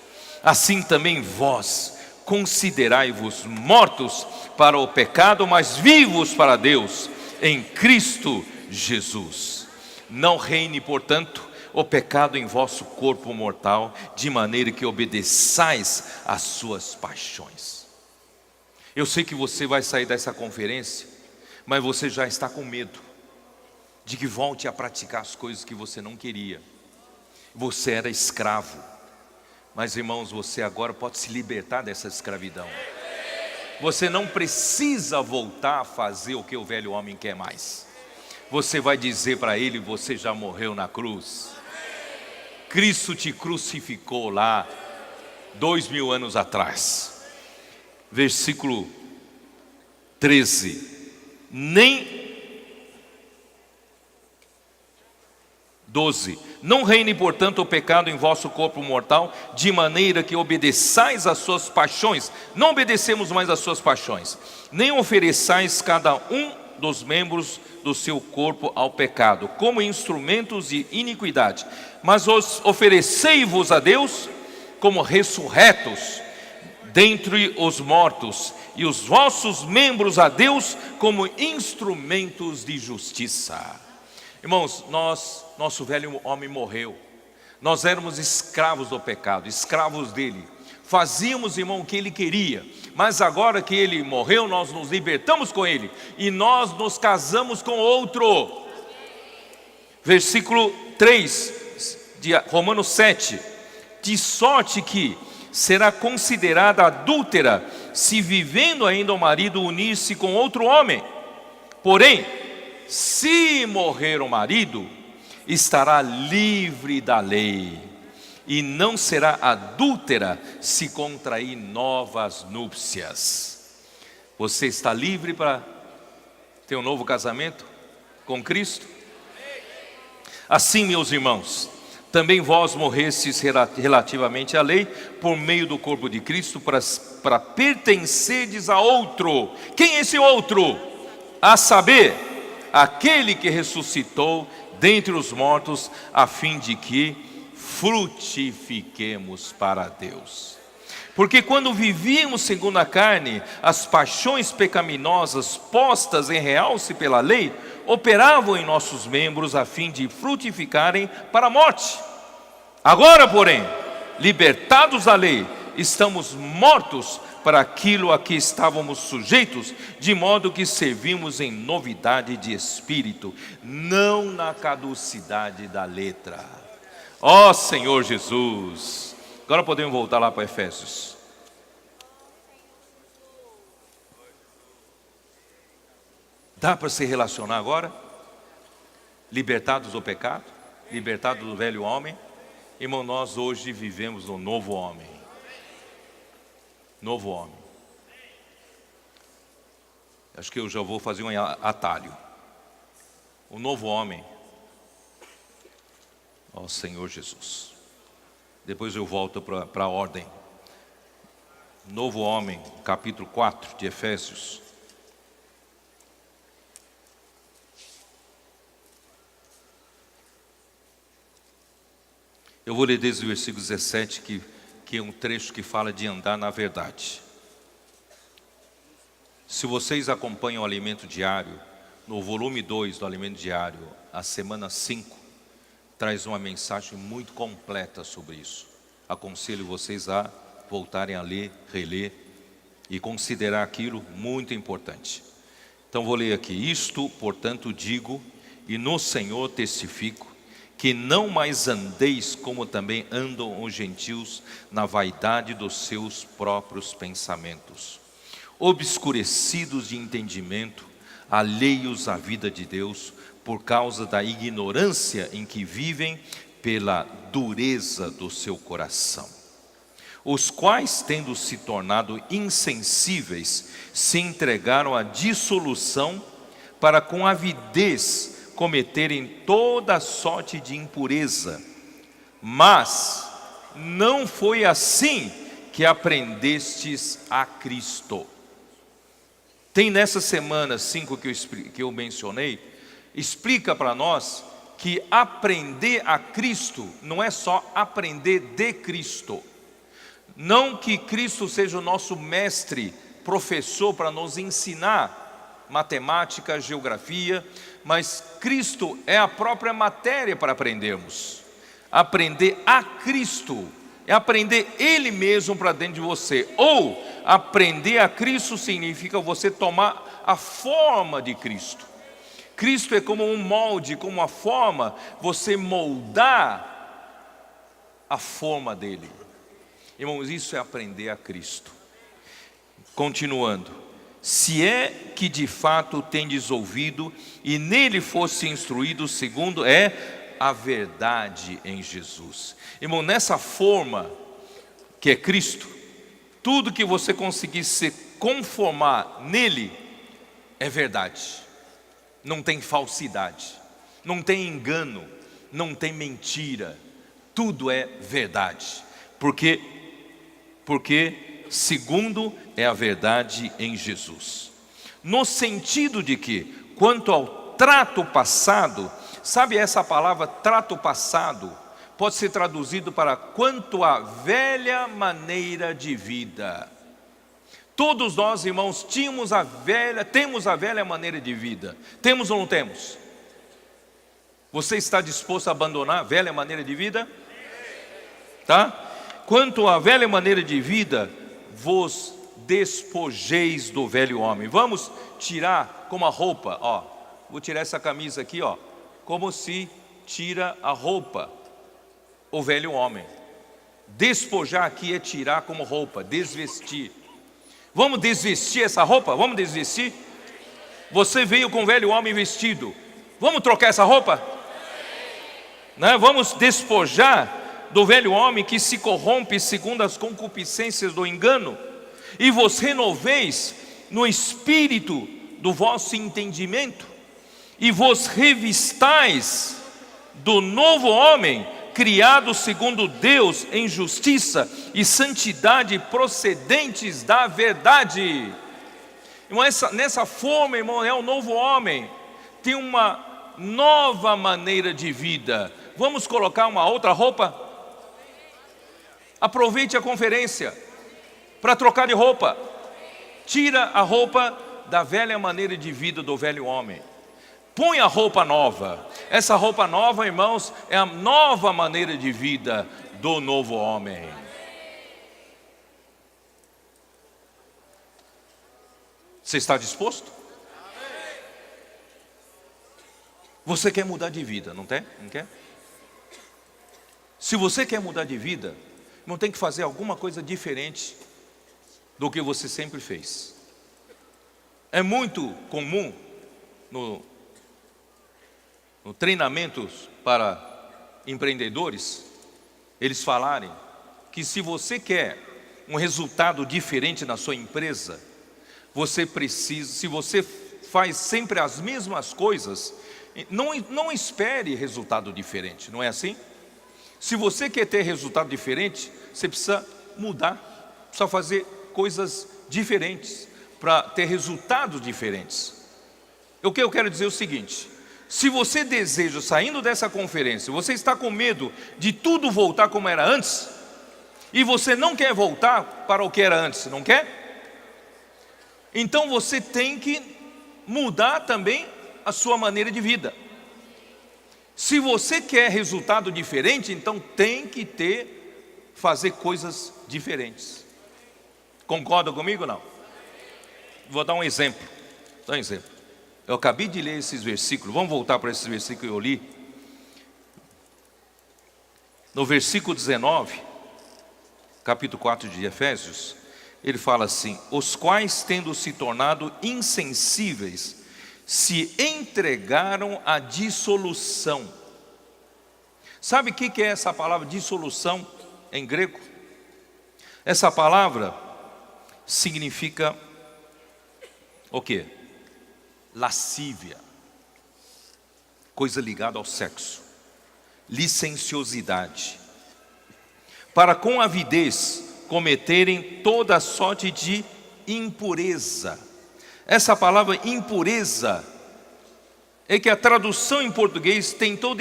Assim também vós considerai-vos mortos para o pecado, mas vivos para Deus em Cristo Jesus. Não reine, portanto, o pecado em vosso corpo mortal, de maneira que obedeçais às suas paixões. Eu sei que você vai sair dessa conferência, mas você já está com medo de que volte a praticar as coisas que você não queria. Você era escravo, mas, irmãos, você agora pode se libertar dessa escravidão. Você não precisa voltar a fazer o que o velho homem quer mais. Você vai dizer para ele: você já morreu na cruz. Cristo te crucificou lá 2000 anos atrás. Versículo 13. Nem 12. Não reine, portanto, o pecado em vosso corpo mortal, de maneira que obedeçais às suas paixões. Não obedecemos mais às suas paixões. Nem ofereçais cada um dos membros do seu corpo ao pecado, como instrumentos de iniquidade. Mas oferecei-vos a Deus como ressurretos dentre os mortos, e os vossos membros a Deus como instrumentos de justiça. Irmãos, nosso velho homem morreu. Nós éramos escravos do pecado, escravos dele. Fazíamos, irmão, o que ele queria. Mas agora que ele morreu, nós nos libertamos com ele. E nós nos casamos com outro. Versículo 3 de Romanos 7. De sorte que será considerada adúltera, se vivendo ainda o marido unir-se com outro homem. Porém, se morrer o marido, estará livre da lei, e não será adúltera se contrair novas núpcias. Você está livre para ter um novo casamento com Cristo? Assim, meus irmãos, também vós morrestes relativamente à lei, por meio do corpo de Cristo, para pertencerdes a outro. Quem é esse outro? A saber, aquele que ressuscitou dentre os mortos, a fim de que frutifiquemos para Deus. Porque quando vivíamos segundo a carne, as paixões pecaminosas postas em realce pela lei, operavam em nossos membros a fim de frutificarem para a morte. Agora, porém, libertados da lei, estamos mortos para aquilo a que estávamos sujeitos, de modo que servimos em novidade de espírito, não na caducidade da letra. Ó Senhor Jesus! Agora podemos voltar lá para Efésios. Dá para se relacionar agora? Libertados do pecado, libertados do velho homem. Irmão, nós hoje vivemos no novo homem. Novo homem. Acho que eu já vou fazer um atalho. O novo homem. Ó Senhor Jesus. Depois eu volto para a ordem. Novo homem, capítulo 4 de Efésios. Eu vou ler desde o versículo 17, que é um trecho que fala de andar na verdade. Se vocês acompanham o Alimento Diário, no volume 2 do Alimento Diário, a semana 5, traz uma mensagem muito completa sobre isso. Aconselho vocês a voltarem a ler, reler e considerar aquilo muito importante. Então vou ler aqui. Isto, portanto, digo, e no Senhor testifico, que não mais andeis como também andam os gentios na vaidade dos seus próprios pensamentos, obscurecidos de entendimento, alheios à vida de Deus, por causa da ignorância em que vivem, pela dureza do seu coração, os quais, tendo se tornado insensíveis, se entregaram à dissolução, para com avidez cometerem toda sorte de impureza. Mas não foi assim que aprendestes a Cristo. Tem nessa semana 5 que eu mencionei, explica para nós que aprender a Cristo não é só aprender de Cristo. Não que Cristo seja o nosso mestre, professor para nos ensinar matemática, geografia, mas Cristo é a própria matéria para aprendermos. Aprender a Cristo é aprender Ele mesmo para dentro de você. Ou aprender a Cristo significa você tomar a forma de Cristo. Cristo é como um molde, como uma forma, você moldar a forma dele. Irmãos, isso é aprender a Cristo. Continuando. Se é que de fato tendes ouvido e nele fosse instruído, segundo é a verdade em Jesus. Irmão, nessa forma que é Cristo, tudo que você conseguir se conformar nele é verdade. Não tem falsidade, não tem engano, não tem mentira, tudo é verdade, porque segundo é a verdade em Jesus. No sentido de que, quanto ao trato passado, sabe essa palavra trato passado? Pode ser traduzido para quanto à velha maneira de vida. Todos nós, irmãos, temos a velha maneira de vida. Temos ou não temos? Você está disposto a abandonar a velha maneira de vida? Tá? Quanto à velha maneira de vida, vos despojeis do velho homem. Vamos tirar como a roupa, ó. Vou tirar essa camisa aqui, ó, como se tira a roupa, o velho homem. Despojar aqui é tirar como roupa, desvestir. Vamos desvestir essa roupa? Vamos desvestir? Você veio com o velho homem vestido. Vamos trocar essa roupa? Né? Vamos despojar do velho homem que se corrompe segundo as concupiscências do engano, e vos renoveis no espírito do vosso entendimento, e vos revistais do novo homem, criado segundo Deus em justiça e santidade procedentes da verdade. Irmão, nessa forma, irmão, é o novo homem, tem uma nova maneira de vida. Vamos colocar uma outra roupa? Aproveite a conferência para trocar de roupa. Tira a roupa da velha maneira de vida do velho homem. Põe a roupa nova. Essa roupa nova, irmãos, é a nova maneira de vida do novo homem. Você está disposto? Você quer mudar de vida, não tem? Não quer? Se você quer mudar de vida, não tem que fazer alguma coisa diferente do que você sempre fez. É muito comum no treinamento para empreendedores, eles falarem que se você quer um resultado diferente na sua empresa, você precisa, se você faz sempre as mesmas coisas, não espere resultado diferente, não é assim? Se você quer ter resultado diferente, você precisa mudar, precisa fazer coisas diferentes para ter resultados diferentes. O que eu quero dizer é o seguinte: se você deseja, saindo dessa conferência, você está com medo de tudo voltar como era antes, e você não quer voltar para o que era antes, não quer? Então você tem que mudar também a sua maneira de vida. Se você quer resultado diferente, então tem que fazer coisas diferentes. Concorda comigo ou não? Vou dar um exemplo. Eu acabei de ler esses versículos. Vamos voltar para esses versículos que eu li. No versículo 19, capítulo 4 de Efésios, ele fala assim: os quais, tendo se tornado insensíveis, se entregaram à dissolução. Sabe o que é essa palavra dissolução em grego? Essa palavra significa o quê? Lascívia, coisa ligada ao sexo, licenciosidade, para com avidez cometerem toda sorte de impureza. Essa palavra impureza é que a tradução em português tentou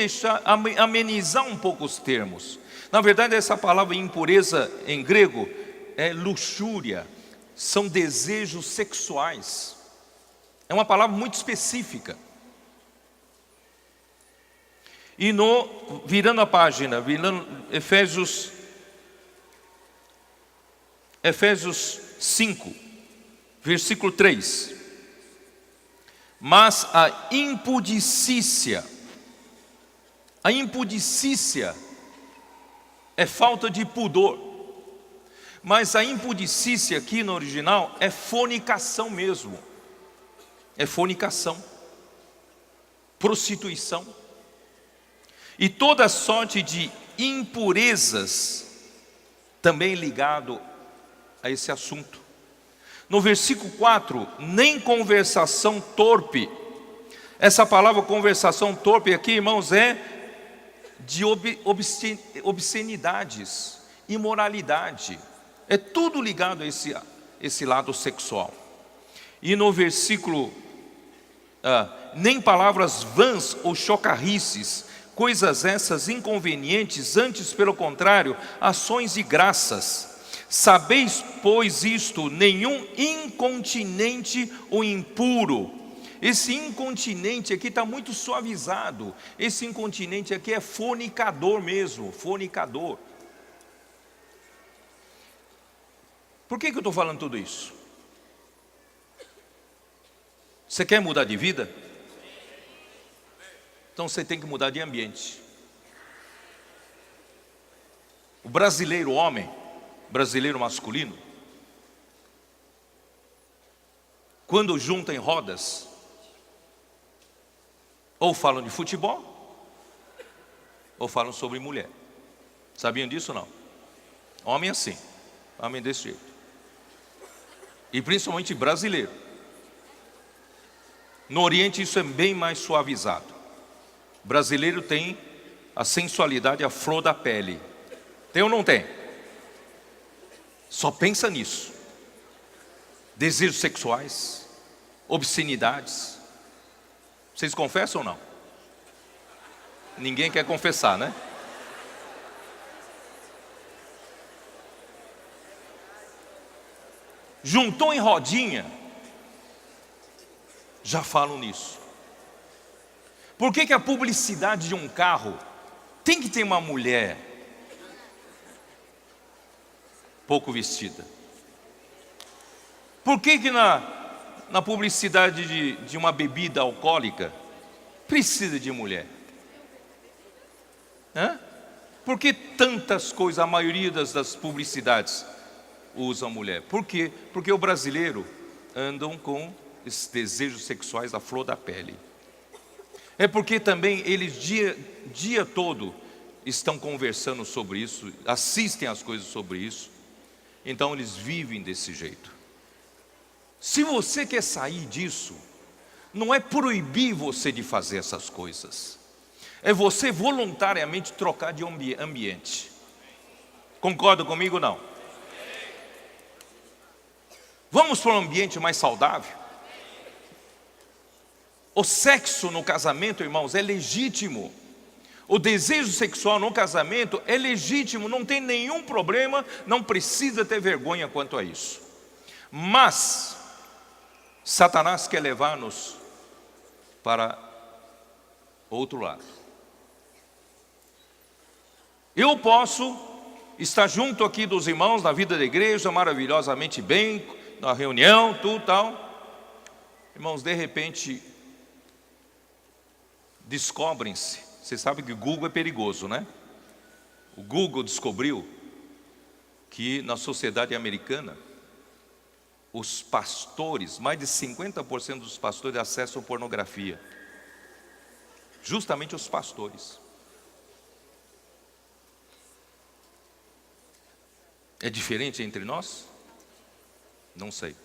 amenizar um pouco os termos. Na verdade, essa palavra impureza em grego é luxúria, são desejos sexuais. É uma palavra muito específica. E virando a página, Efésios 5, versículo 3. Mas a impudicícia é falta de pudor. Mas a impudicícia aqui no original é fornicação mesmo. É fornicação, prostituição e toda sorte de impurezas também ligado a esse assunto. No versículo 4, nem conversação torpe. Essa palavra conversação torpe aqui, irmãos, é de obscenidades, imoralidade. É tudo ligado a esse lado sexual. E no versículo, nem palavras vãs ou chocarrices, coisas essas inconvenientes, antes pelo contrário, ações de graças. Sabeis, pois, isto: nenhum incontinente ou impuro. Esse incontinente aqui está muito suavizado. Esse incontinente aqui é fornicador mesmo, fornicador. Por que eu estou falando tudo isso? Você quer mudar de vida? Então você tem que mudar de ambiente. O brasileiro homem, brasileiro masculino, quando junta em rodas, ou falam de futebol, ou falam sobre mulher. Sabiam disso ou não? Homem assim, homem desse jeito. E principalmente brasileiro. No Oriente isso é bem mais suavizado. O brasileiro tem a sensualidade à flor da pele. Tem ou não tem? Só pensa nisso. Desejos sexuais, obscenidades. Vocês confessam ou não? Ninguém quer confessar, né? Juntou em rodinha, já falam nisso. Por que a publicidade de um carro tem que ter uma mulher pouco vestida? Por que na publicidade de uma bebida alcoólica precisa de mulher? Por que tantas coisas, a maioria das publicidades usa mulher? Por quê? Porque o brasileiro andam com esses desejos sexuais à flor da pele. É porque também eles dia todo estão conversando sobre isso, assistem às coisas sobre isso, então eles vivem desse jeito. Se você quer sair disso, não é proibir você de fazer essas coisas, é você voluntariamente trocar de ambiente. Concorda comigo ou não? Vamos para um ambiente mais saudável? O sexo no casamento, irmãos, é legítimo. O desejo sexual no casamento é legítimo, não tem nenhum problema, não precisa ter vergonha quanto a isso. Mas Satanás quer levar-nos para outro lado. Eu posso estar junto aqui dos irmãos na vida da igreja, maravilhosamente bem, na reunião, tudo tal. Irmãos, de repente descobrem-se. Você sabe que o Google é perigoso, né? O Google descobriu que na sociedade americana os pastores, mais de 50% dos pastores acessam pornografia. Justamente os pastores. É diferente entre nós? Não sei.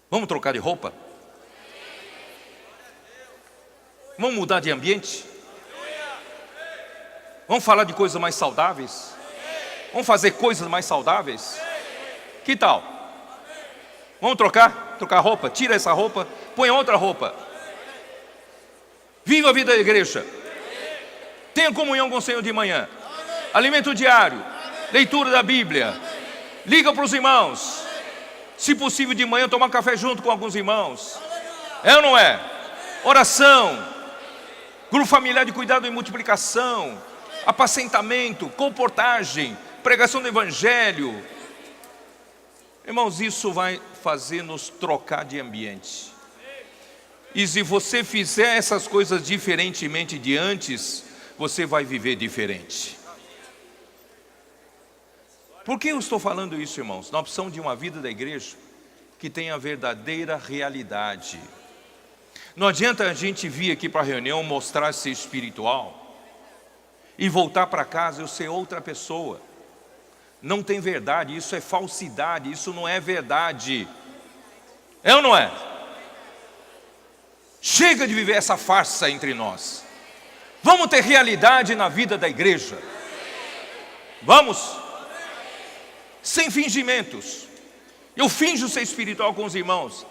Vamos trocar de roupa? Vamos mudar de ambiente? Vamos falar de coisas mais saudáveis? Vamos fazer coisas mais saudáveis? Que tal? Vamos trocar roupa? Tira essa roupa, põe outra roupa. Viva a vida da igreja. Tenha comunhão com o Senhor de manhã. Alimento diário. Leitura da Bíblia. Liga para os irmãos. Se possível de manhã tomar café junto com alguns irmãos. É ou não é? Oração. Grupo familiar de cuidado e multiplicação, apacentamento, comportagem, pregação do evangelho. Irmãos, isso vai fazer-nos trocar de ambiente. E se você fizer essas coisas diferentemente de antes, você vai viver diferente. Por que eu estou falando isso, irmãos? Na opção de uma vida da igreja que tem a verdadeira realidade. Não adianta a gente vir aqui para a reunião mostrar ser espiritual e voltar para casa eu ser outra pessoa. Não tem verdade, isso é falsidade, isso não é verdade. É ou não é? Chega de viver essa farsa entre nós. Vamos ter realidade na vida da igreja. Vamos? Sem fingimentos. Eu finjo ser espiritual com os irmãos.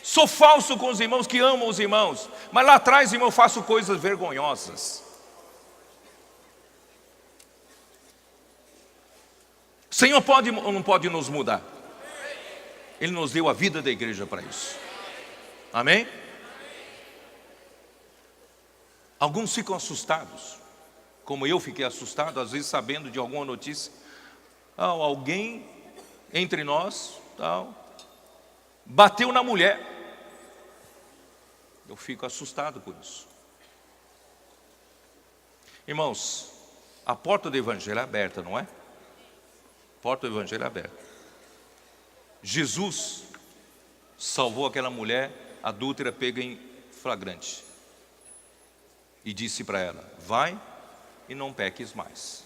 Sou falso com os irmãos que amam os irmãos. Mas lá atrás, irmão, eu faço coisas vergonhosas. O Senhor pode ou não pode nos mudar? Ele nos deu a vida da igreja para isso. Amém? Alguns ficam assustados, como eu fiquei assustado, às vezes sabendo de alguma notícia. Alguém entre nós bateu na mulher. Eu fico assustado por isso. Irmãos, a porta do evangelho é aberta, não é? A porta do evangelho é aberta. Jesus salvou aquela mulher adúltera pega em flagrante e disse para ela: vai e não peques mais.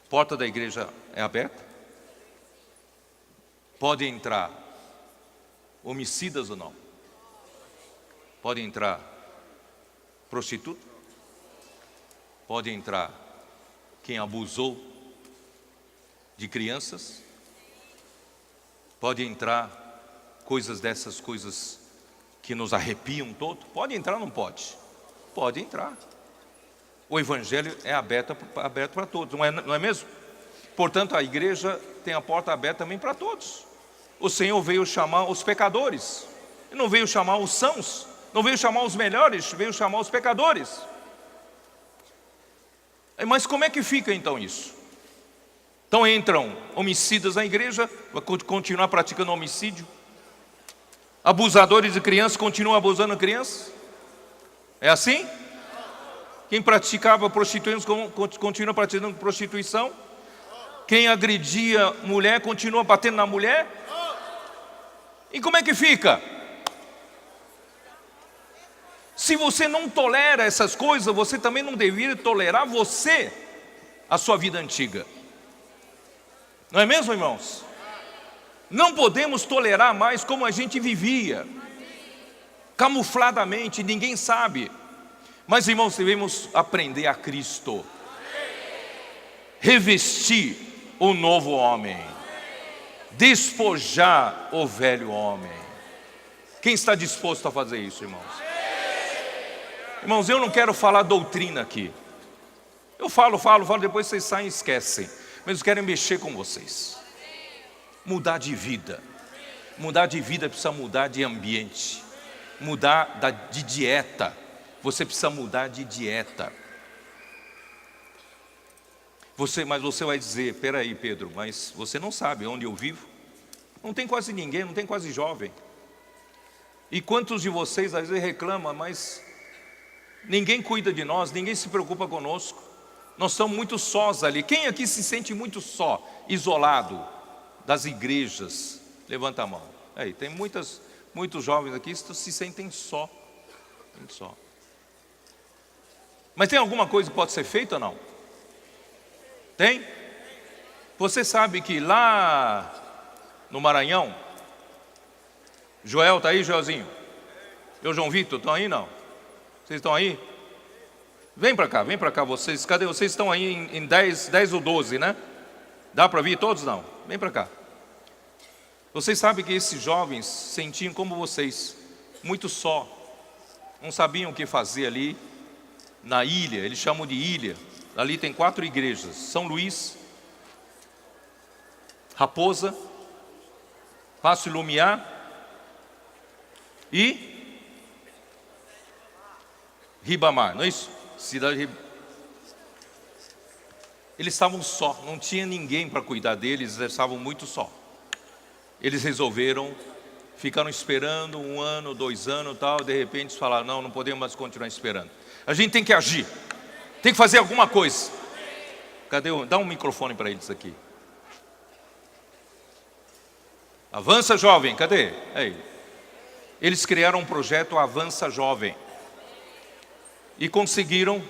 A porta da igreja é aberta. Pode entrar homicidas ou não? Pode entrar prostituta? Pode entrar quem abusou de crianças? Pode entrar dessas coisas que nos arrepiam todo? Pode entrar ou não pode? Pode entrar. O evangelho é aberto para todos, não é mesmo? Portanto, a igreja tem a porta aberta também para todos. O Senhor veio chamar os pecadores. Ele não veio chamar os sãos, não veio chamar os melhores, veio chamar os pecadores. Mas como é que fica então isso? Então entram homicidas na igreja, vai continuar praticando homicídio. Abusadores de crianças continuam abusando de crianças. É assim? Quem praticava prostituição continua praticando prostituição. Quem agredia mulher continua batendo na mulher. E como é que fica? Se você não tolera essas coisas, você também não deveria tolerar a sua vida antiga. Não é mesmo, irmãos? Não podemos tolerar mais como a gente vivia, camufladamente, ninguém sabe. Mas, irmãos, devemos aprender a Cristo, revestir o novo homem, despojar o velho homem. Quem está disposto a fazer isso, irmãos? Irmãos, eu não quero falar doutrina aqui. Eu falo, depois vocês saem e esquecem. Mas eu quero mexer com vocês. Mudar de vida. Mudar de vida precisa mudar de ambiente. Mudar de dieta. Você precisa mudar de dieta. Mas você vai dizer: peraí, Pedro, mas você não sabe onde eu vivo? Não tem quase ninguém, não tem quase jovem. E quantos de vocês às vezes reclamam: mas ninguém cuida de nós, ninguém se preocupa conosco. Nós estamos muito sós ali. Quem aqui se sente muito só, isolado das igrejas? Levanta a mão. Aí, tem muitos jovens aqui que se sentem só. Muito só. Mas tem alguma coisa que pode ser feita ou não? Tem? Você sabe que lá no Maranhão, Joel está aí, Joelzinho? Eu, João Vitor, estão aí não? Vocês estão aí? Vem para cá vocês. Cadê? Vocês estão aí em 10 ou 12, né? Dá para vir todos? Não. Vem para cá. Vocês sabem que esses jovens sentiam como vocês, muito só. Não sabiam o que fazer ali na ilha, eles chamam de ilha. Ali tem 4 igrejas: São Luís, Raposa, Passo Lumiar e Ribamar, não é isso? Eles estavam só, não tinha ninguém para cuidar deles, eles estavam muito só. Eles resolveram, ficaram esperando 1 ano, 2 anos, tal. De repente falaram: não podemos mais continuar esperando. A gente tem que agir, tem que fazer alguma coisa. Cadê? Dá um microfone para eles aqui. Avança Jovem, cadê? Aí. Eles criaram um projeto Avança Jovem. E conseguiram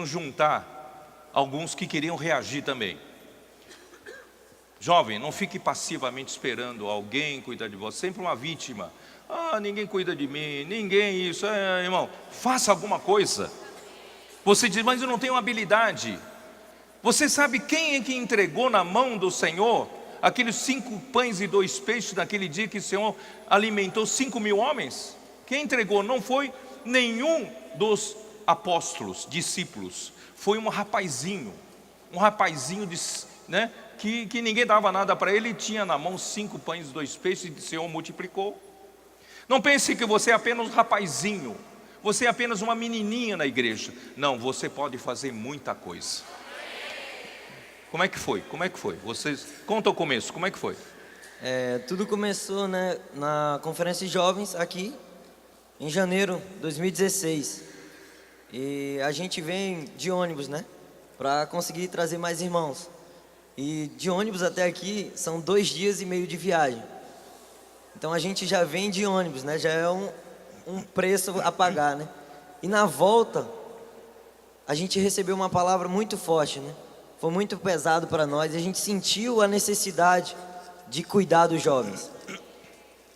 juntar alguns que queriam reagir também. Jovem, não fique passivamente esperando alguém cuidar de você, sempre uma vítima. Ah, ninguém cuida de mim, ninguém isso. Irmão, faça alguma coisa. Você diz, mas eu não tenho habilidade. Você sabe quem é que entregou na mão do Senhor aqueles 5 pães e 2 peixes naquele dia que o Senhor alimentou 5.000 homens? Quem entregou não foi nenhum dos apóstolos, discípulos. Foi um rapazinho né, que ninguém dava nada para ele. Tinha na mão 5 pães e 2 peixes e o Senhor multiplicou. Não pense que você é apenas um rapazinho, você é apenas uma menininha na igreja. Não, você pode fazer muita coisa. Como é que foi? Vocês conta o começo, como é que foi? Tudo começou, né, na Conferência de Jovens aqui em janeiro de 2016. E a gente vem de ônibus, né, para conseguir trazer mais irmãos. E de ônibus até aqui são 2 dias e meio de viagem. Então a gente já vem de ônibus, né, já é um preço a pagar, né. E na volta a gente recebeu uma palavra muito forte, né. Foi muito pesado para nós e a gente sentiu a necessidade de cuidar dos jovens.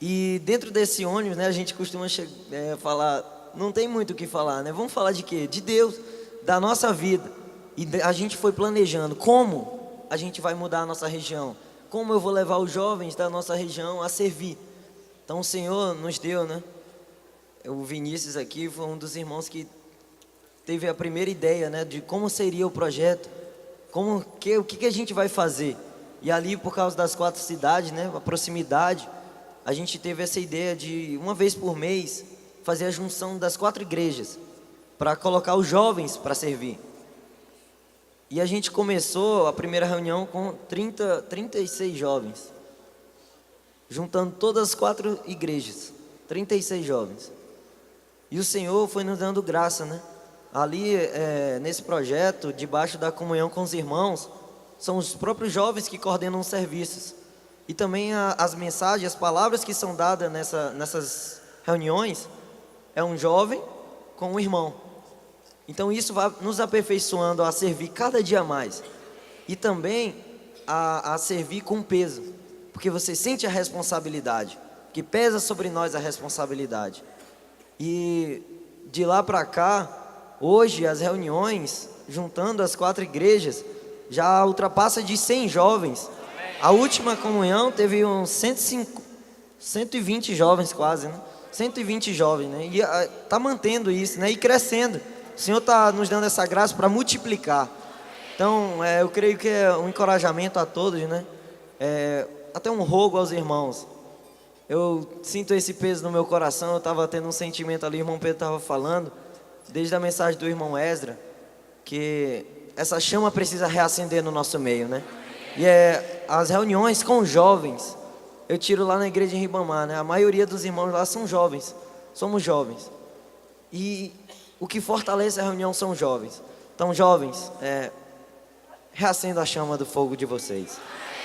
E dentro desse ônibus, né, a gente costuma falar, não tem muito o que falar, né? Vamos falar de quê? De Deus, da nossa vida. E a gente foi planejando como a gente vai mudar a nossa região, como eu vou levar os jovens da nossa região a servir. Então o Senhor nos deu, né? O Vinícius aqui foi um dos irmãos que teve a primeira ideia, né, de como seria o projeto. O que a gente vai fazer? E ali, por causa das 4 cidades, né, a proximidade, a gente teve essa ideia de, uma vez por mês, fazer a junção das 4 igrejas, para colocar os jovens para servir. E a gente começou a primeira reunião com 36 jovens, juntando todas as 4 igrejas, 36 jovens. E o Senhor foi nos dando graça, né? Ali, nesse projeto, debaixo da comunhão com os irmãos, são os próprios jovens que coordenam os serviços. E também as mensagens, as palavras que são dadas nessas reuniões, é um jovem com um irmão. Então isso vai nos aperfeiçoando a servir cada dia mais. E também a servir com peso, porque você sente a responsabilidade, que pesa sobre nós a responsabilidade. E de lá para cá, hoje as reuniões, juntando as 4 igrejas, já ultrapassa de 100 jovens. A última comunhão teve uns 120 jovens quase, né? 120 jovens, né? E está mantendo isso, né? E crescendo. O Senhor está nos dando essa graça para multiplicar. Então, eu creio que é um encorajamento a todos, né? Até um rogo aos irmãos. Eu sinto esse peso no meu coração. Eu estava tendo um sentimento ali, o irmão Pedro estava falando, desde a mensagem do irmão Esdra, que essa chama precisa reacender no nosso meio, né? E as reuniões com jovens, eu tiro lá na igreja em Ribamar, né? A maioria dos irmãos lá são jovens, somos jovens. E o que fortalece a reunião são jovens. Então, jovens, reacenda a chama do fogo de vocês.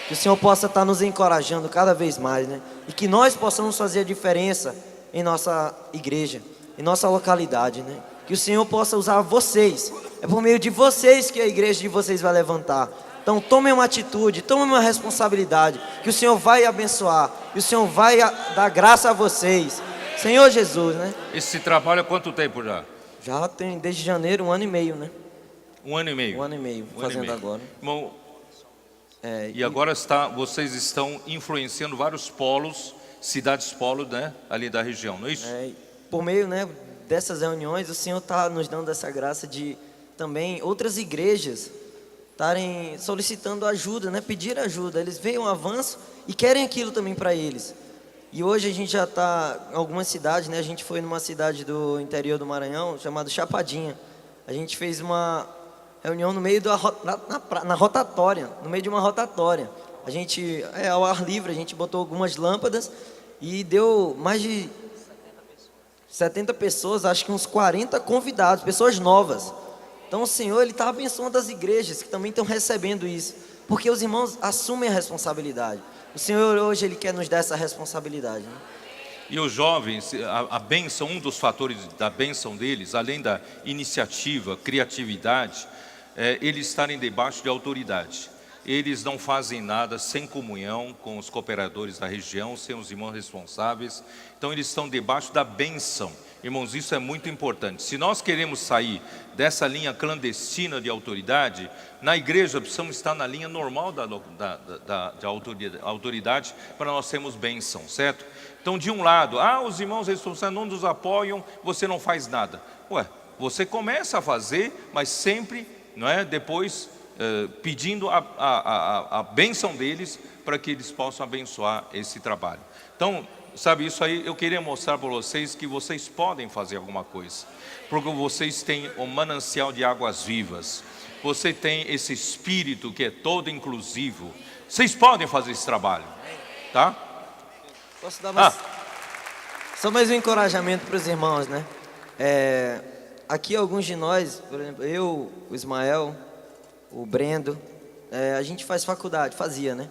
Que o Senhor possa estar nos encorajando cada vez mais, né? E que nós possamos fazer a diferença em nossa igreja, em nossa localidade, né? Que o Senhor possa usar vocês. É por meio de vocês que a igreja de vocês vai levantar. Então tomem uma atitude, tomem uma responsabilidade, que o Senhor vai abençoar, que o Senhor vai dar graça a vocês. Senhor Jesus, né? Esse trabalho há quanto tempo já? Já tem desde janeiro, 1 ano e meio, né? 1 ano e meio? 1 ano e meio, fazendo agora. Irmão, e agora vocês estão influenciando vários polos, cidades polos, né? Ali da região, não é isso? Por meio, né, dessas reuniões, o Senhor está nos dando essa graça de também outras igrejas estarem solicitando ajuda, né, pedir ajuda. Eles veem um avanço e querem aquilo também para eles. E hoje a gente já está em algumas cidades, né? A gente foi numa cidade do interior do Maranhão, chamada Chapadinha. A gente fez uma reunião no meio na rotatória, no meio de uma rotatória. A gente, ao ar livre, a gente botou algumas lâmpadas e deu mais de 70 pessoas, acho que uns 40 convidados, pessoas novas. Então o Senhor, Ele está abençoando as igrejas que também estão recebendo isso, porque os irmãos assumem a responsabilidade. O Senhor hoje, Ele quer nos dar essa responsabilidade, né? E os jovens, a bênção, um dos fatores da bênção deles, além da iniciativa, criatividade, eles estarem debaixo de autoridade. eles não fazem nada sem comunhão com os cooperadores da região, sem os irmãos responsáveis. Então eles estão debaixo da bênção. Irmãos, isso é muito importante. Se nós queremos sair dessa linha clandestina de autoridade, na igreja precisamos estar na linha normal da autoridade para nós termos bênção, certo? Então, de um lado, os irmãos responsáveis não nos apoiam, você não faz nada. Ué, você começa a fazer, mas sempre, não é, depois pedindo a bênção deles para que eles possam abençoar esse trabalho. Então, sabe, isso aí eu queria mostrar para vocês que vocês podem fazer alguma coisa, porque vocês têm o manancial de águas vivas, você tem esse espírito que é todo inclusivo, vocês podem fazer esse trabalho, tá? Posso dar só mais um encorajamento para os irmãos, né? Aqui alguns de nós, por exemplo, eu, o Ismael, o Brendo, a gente faz faculdade, fazia, né?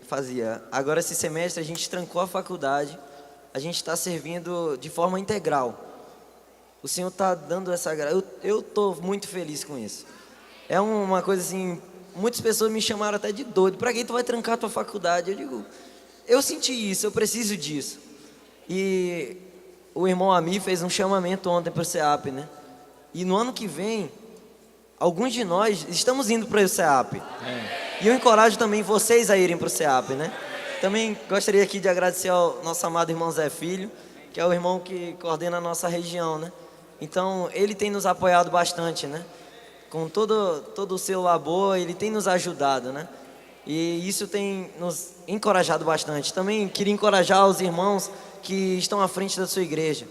Fazia. Agora esse semestre a gente trancou a faculdade, a gente está servindo de forma integral. O Senhor está dando essa graça, eu estou muito feliz com isso. É uma coisa assim, muitas pessoas me chamaram até de doido, para que tu vai trancar a tua faculdade? Eu digo, eu senti isso, eu preciso disso. E o irmão Ami fez um chamamento ontem para o CEAP, né? E no ano que vem, alguns de nós estamos indo para o CEAP. E eu encorajo também vocês a irem para o CEAP, né? Também gostaria aqui de agradecer ao nosso amado irmão Zé Filho, que é o irmão que coordena a nossa região, né? Então, ele tem nos apoiado bastante, né? Com todo o seu labor, ele tem nos ajudado, né? E isso tem nos encorajado bastante. Também queria encorajar os irmãos que estão à frente da sua igreja.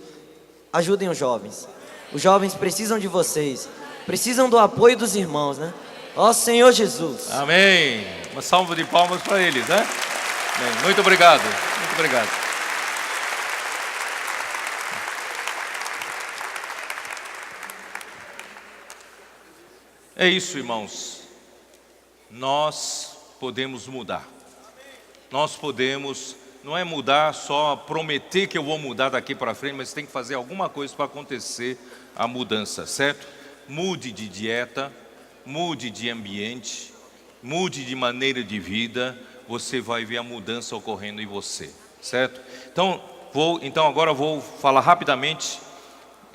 Ajudem os jovens. Os jovens precisam de vocês. Precisam do apoio dos irmãos, né? Ó Senhor Jesus. Amém. Uma salva de palmas para eles, né? Amém. Muito obrigado. Muito obrigado. É isso, irmãos. Nós podemos mudar. Nós podemos, não é mudar só prometer que eu vou mudar daqui para frente, mas tem que fazer alguma coisa para acontecer a mudança, certo? Mude de dieta, mude de ambiente, mude de maneira de vida, você vai ver a mudança ocorrendo em você, certo? Então agora eu vou falar rapidamente,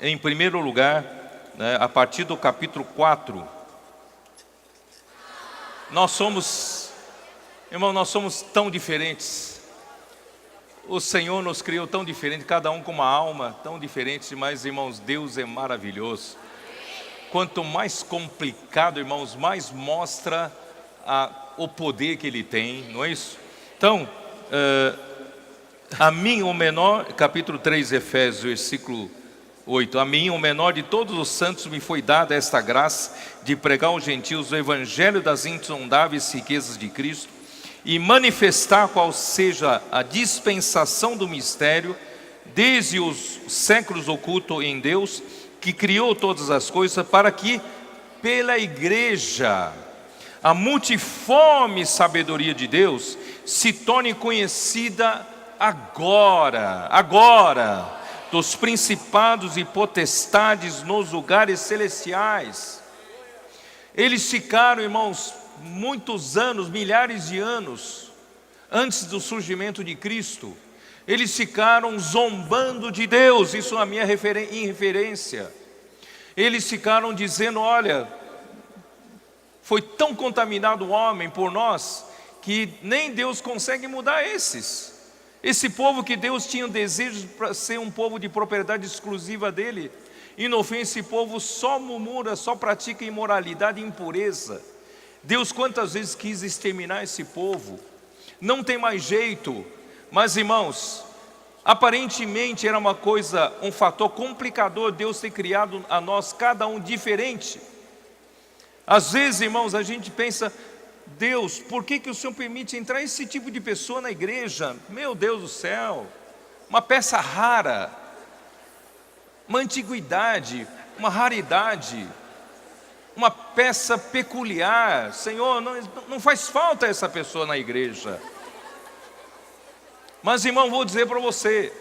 em primeiro lugar, né, a partir do capítulo 4, nós somos tão diferentes, o Senhor nos criou tão diferente, cada um com uma alma tão diferente, mas irmãos, Deus é maravilhoso. Quanto mais complicado, irmãos, mais mostra o poder que Ele tem, não é isso? Então, a mim o menor, capítulo 3, Efésios, versículo 8. A mim, o menor de todos os santos, me foi dada esta graça de pregar aos gentios o evangelho das insondáveis riquezas de Cristo e manifestar qual seja a dispensação do mistério desde os séculos oculto em Deus, que criou todas as coisas, para que pela igreja a multiforme sabedoria de Deus se torne conhecida agora, dos principados e potestades nos lugares celestiais. Eles ficaram, irmãos, muitos anos, milhares de anos, antes do surgimento de Cristo, eles ficaram zombando de Deus, isso é a minha referência. Eles ficaram dizendo, olha, foi tão contaminado o homem por nós, que nem Deus consegue mudar esse povo que Deus tinha um desejo para ser um povo de propriedade exclusiva dele, e no fim esse povo só murmura, só pratica imoralidade e impureza. Deus quantas vezes quis exterminar esse povo, não tem mais jeito, mas irmãos, aparentemente era um fator complicador Deus ter criado a nós, cada um diferente. Às vezes, irmãos, a gente pensa, Deus, por que o Senhor permite entrar esse tipo de pessoa na igreja? Meu Deus do céu, uma peça rara, uma antiguidade, uma raridade, uma peça peculiar. Senhor, não faz falta essa pessoa na igreja. Mas, irmão, vou dizer para você,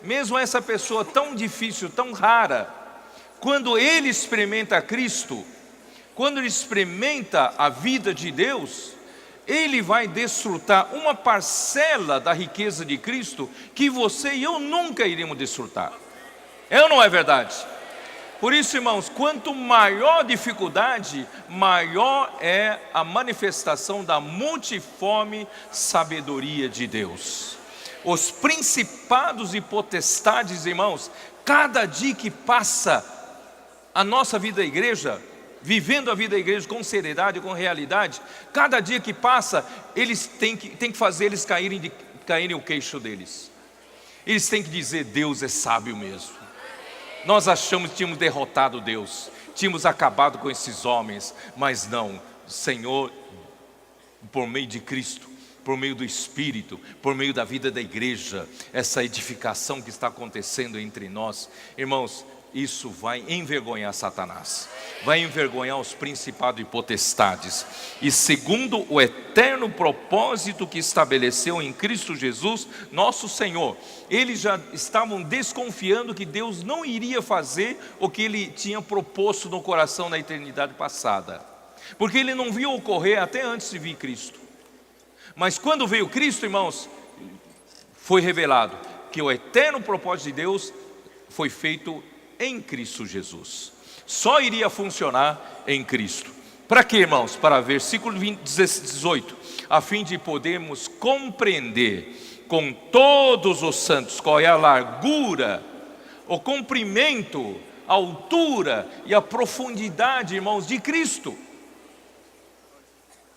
mesmo essa pessoa tão difícil, tão rara, quando ele experimenta Cristo, quando ele experimenta a vida de Deus, ele vai desfrutar uma parcela da riqueza de Cristo que você e eu nunca iremos desfrutar. É ou não é verdade? Por isso, irmãos, quanto maior a dificuldade, maior é a manifestação da multiforme sabedoria de Deus. Os principados e potestades, irmãos, cada dia que passa a nossa vida da igreja, vivendo a vida da igreja com seriedade, com realidade, cada dia que passa, eles têm que fazer eles caírem o queixo deles. Eles têm que dizer: Deus é sábio mesmo. Nós achamos que tínhamos derrotado Deus, tínhamos acabado com esses homens, mas não, Senhor, por meio de Cristo, por meio do Espírito, por meio da vida da igreja, essa edificação que está acontecendo entre nós, irmãos, isso vai envergonhar Satanás, vai envergonhar os principados e potestades, e segundo o eterno propósito que estabeleceu em Cristo Jesus, nosso Senhor, eles já estavam desconfiando que Deus não iria fazer o que Ele tinha proposto no coração na eternidade passada, porque Ele não viu ocorrer até antes de vir Cristo. Mas quando veio Cristo, irmãos, foi revelado que o eterno propósito de Deus foi feito em Cristo Jesus. Só iria funcionar em Cristo. Para quê, irmãos? Para versículo 18, a fim de podermos compreender com todos os santos qual é a largura, o comprimento, a altura e a profundidade, irmãos, de Cristo.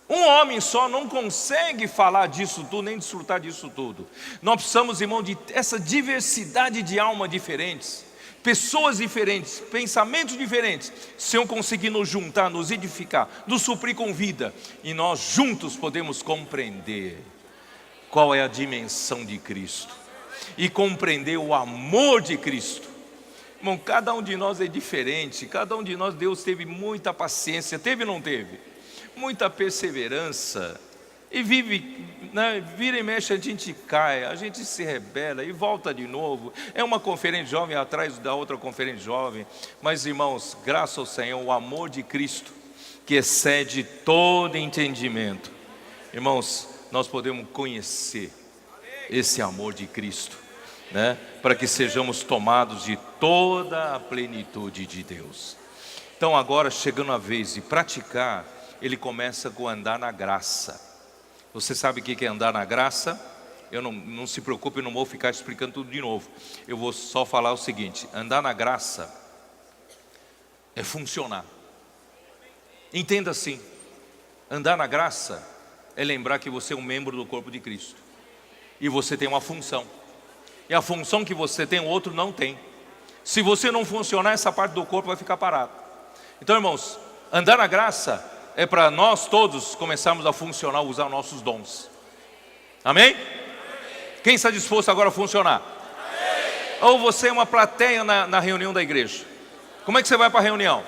Um homem só não consegue falar disso tudo, nem desfrutar disso tudo. Nós precisamos, irmão, de essa diversidade de almas diferentes, pessoas diferentes, pensamentos diferentes, se eu conseguir nos juntar, nos edificar, nos suprir com vida, e nós juntos podemos compreender qual é a dimensão de Cristo, e compreender o amor de Cristo. Irmão, cada um de nós é diferente, cada um de nós, Deus teve muita paciência, teve ou não teve? Muita perseverança, e vive, né, vira e mexe, a gente cai, a gente se rebela e volta de novo. É uma conferência jovem atrás da outra conferência jovem, mas irmãos, graças ao Senhor, o amor de Cristo, que excede todo entendimento, irmãos, nós podemos conhecer esse amor de Cristo, né, para que sejamos tomados de toda a plenitude de Deus. Então agora, chegando a vez de praticar, ele começa com andar na graça. Você sabe o que é andar na graça? Eu não se preocupe, eu não vou ficar explicando tudo de novo. Eu vou só falar o seguinte: andar na graça é funcionar. Entenda assim: andar na graça é lembrar que você é um membro do corpo de Cristo, e você tem uma função, e a função que você tem, o outro não tem. Se você não funcionar, essa parte do corpo vai ficar parada. Então, irmãos, andar na graça é para nós todos começarmos a funcionar, usar nossos dons. Amém? Quem está disposto agora a funcionar? Ou você é uma plateia na reunião da igreja? Como é que você vai para a reunião?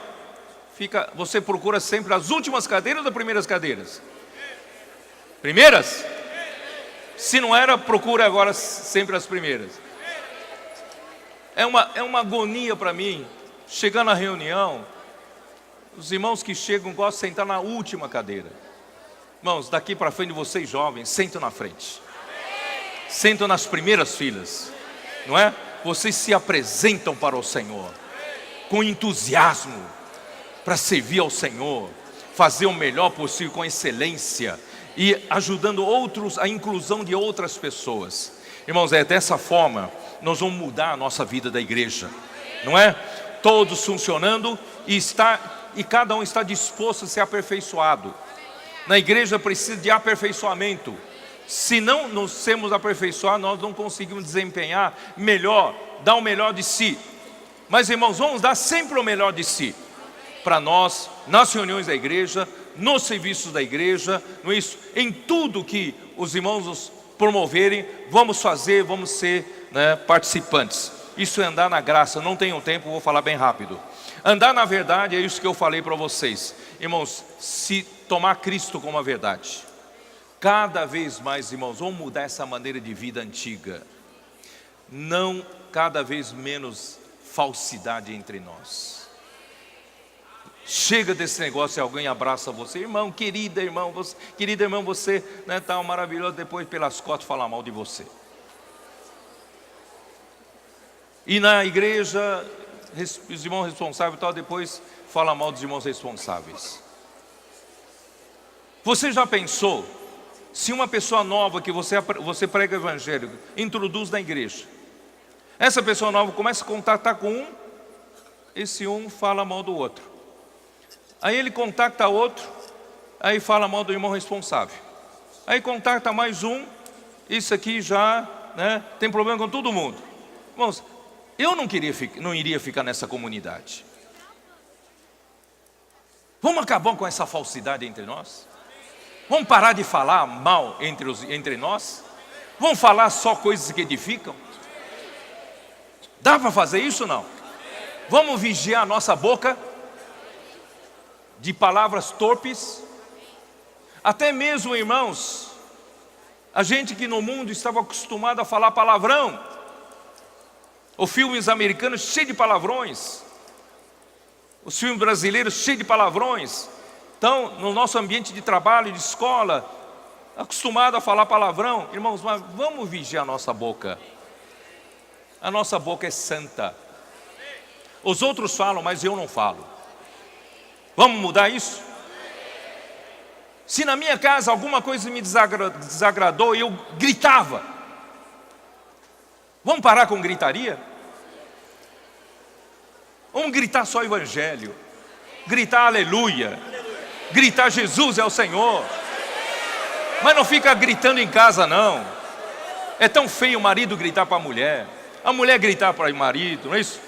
Você procura sempre as últimas cadeiras ou as primeiras cadeiras? Primeiras? Se não era, procura agora sempre as primeiras. É uma agonia para mim, chegar na reunião. Os irmãos que chegam gostam de sentar na última cadeira. Irmãos, daqui para frente, vocês jovens, sentam na frente. Sentam nas primeiras filas, não é? Vocês se apresentam para o Senhor com entusiasmo, para servir ao Senhor, fazer o melhor possível com excelência e ajudando outros, a inclusão de outras pessoas. Irmãos, é dessa forma nós vamos mudar a nossa vida da igreja, não é? Todos funcionando e cada um está disposto a ser aperfeiçoado. Na igreja precisa de aperfeiçoamento. Se não nos sermos aperfeiçoados, nós não conseguimos desempenhar melhor, dar o melhor de si. Mas, irmãos, vamos dar sempre o melhor de si, para nós, nas reuniões da igreja, nos serviços da igreja, não é isso? Em tudo que os irmãos nos promoverem, vamos fazer, vamos ser, né, participantes. Isso é andar na graça. Não tenho tempo, vou falar bem rápido. Andar na verdade é isso que eu falei para vocês. Irmãos, se tomar Cristo como a verdade, cada vez mais, irmãos, vamos mudar essa maneira de vida antiga. Não, cada vez menos falsidade entre nós. Chega desse negócio e alguém abraça você, irmão, querida irmão, você né, tá maravilhoso, depois pelas costas falar mal de você. E na igreja, os irmãos responsáveis e tal, depois fala mal dos irmãos responsáveis. Você já pensou, se uma pessoa nova que você prega o evangelho, introduz na igreja, essa pessoa nova começa a contatar com um, esse um fala mal do outro. Aí ele contacta outro, aí fala mal do irmão responsável. Aí contacta mais um, isso aqui já né, tem problema com todo mundo. Irmãos, eu não iria ficar nessa comunidade. Vamos acabar com essa falsidade entre nós? Vamos parar de falar mal entre nós? Vamos falar só coisas que edificam? Dá para fazer isso ou não? Vamos vigiar a nossa boca de palavras torpes? Até mesmo, irmãos, a gente que no mundo estava acostumado a falar palavrão, os filmes americanos cheios de palavrões, os filmes brasileiros cheios de palavrões. Então, no nosso ambiente de trabalho, de escola, acostumado a falar palavrão, irmãos, mas vamos vigiar a nossa boca. A nossa boca é santa. Os outros falam, mas eu não falo. Vamos mudar isso? Se na minha casa alguma coisa me desagradou, eu gritava. Vamos parar com gritaria? Vamos gritar só o evangelho, gritar aleluia, gritar Jesus é o Senhor. Mas não fica gritando em casa não. É tão feio o marido gritar para a mulher gritar para o marido, não é isso?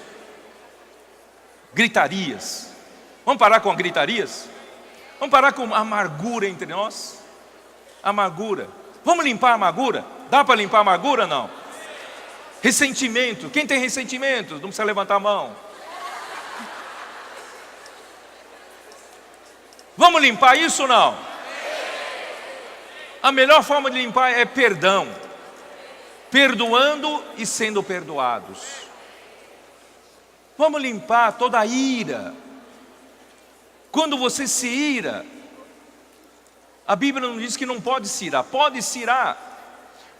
Gritarias. Vamos parar com gritarias? Vamos parar com amargura entre nós? Amargura. Vamos limpar a amargura? Dá para limpar a amargura não? Ressentimento. Quem tem ressentimento? Não precisa levantar a mão. Vamos limpar isso ou não? A melhor forma de limpar é perdão. Perdoando e sendo perdoados. Vamos limpar toda a ira. Quando você se ira, a Bíblia não diz que não pode se irar. Pode se irar,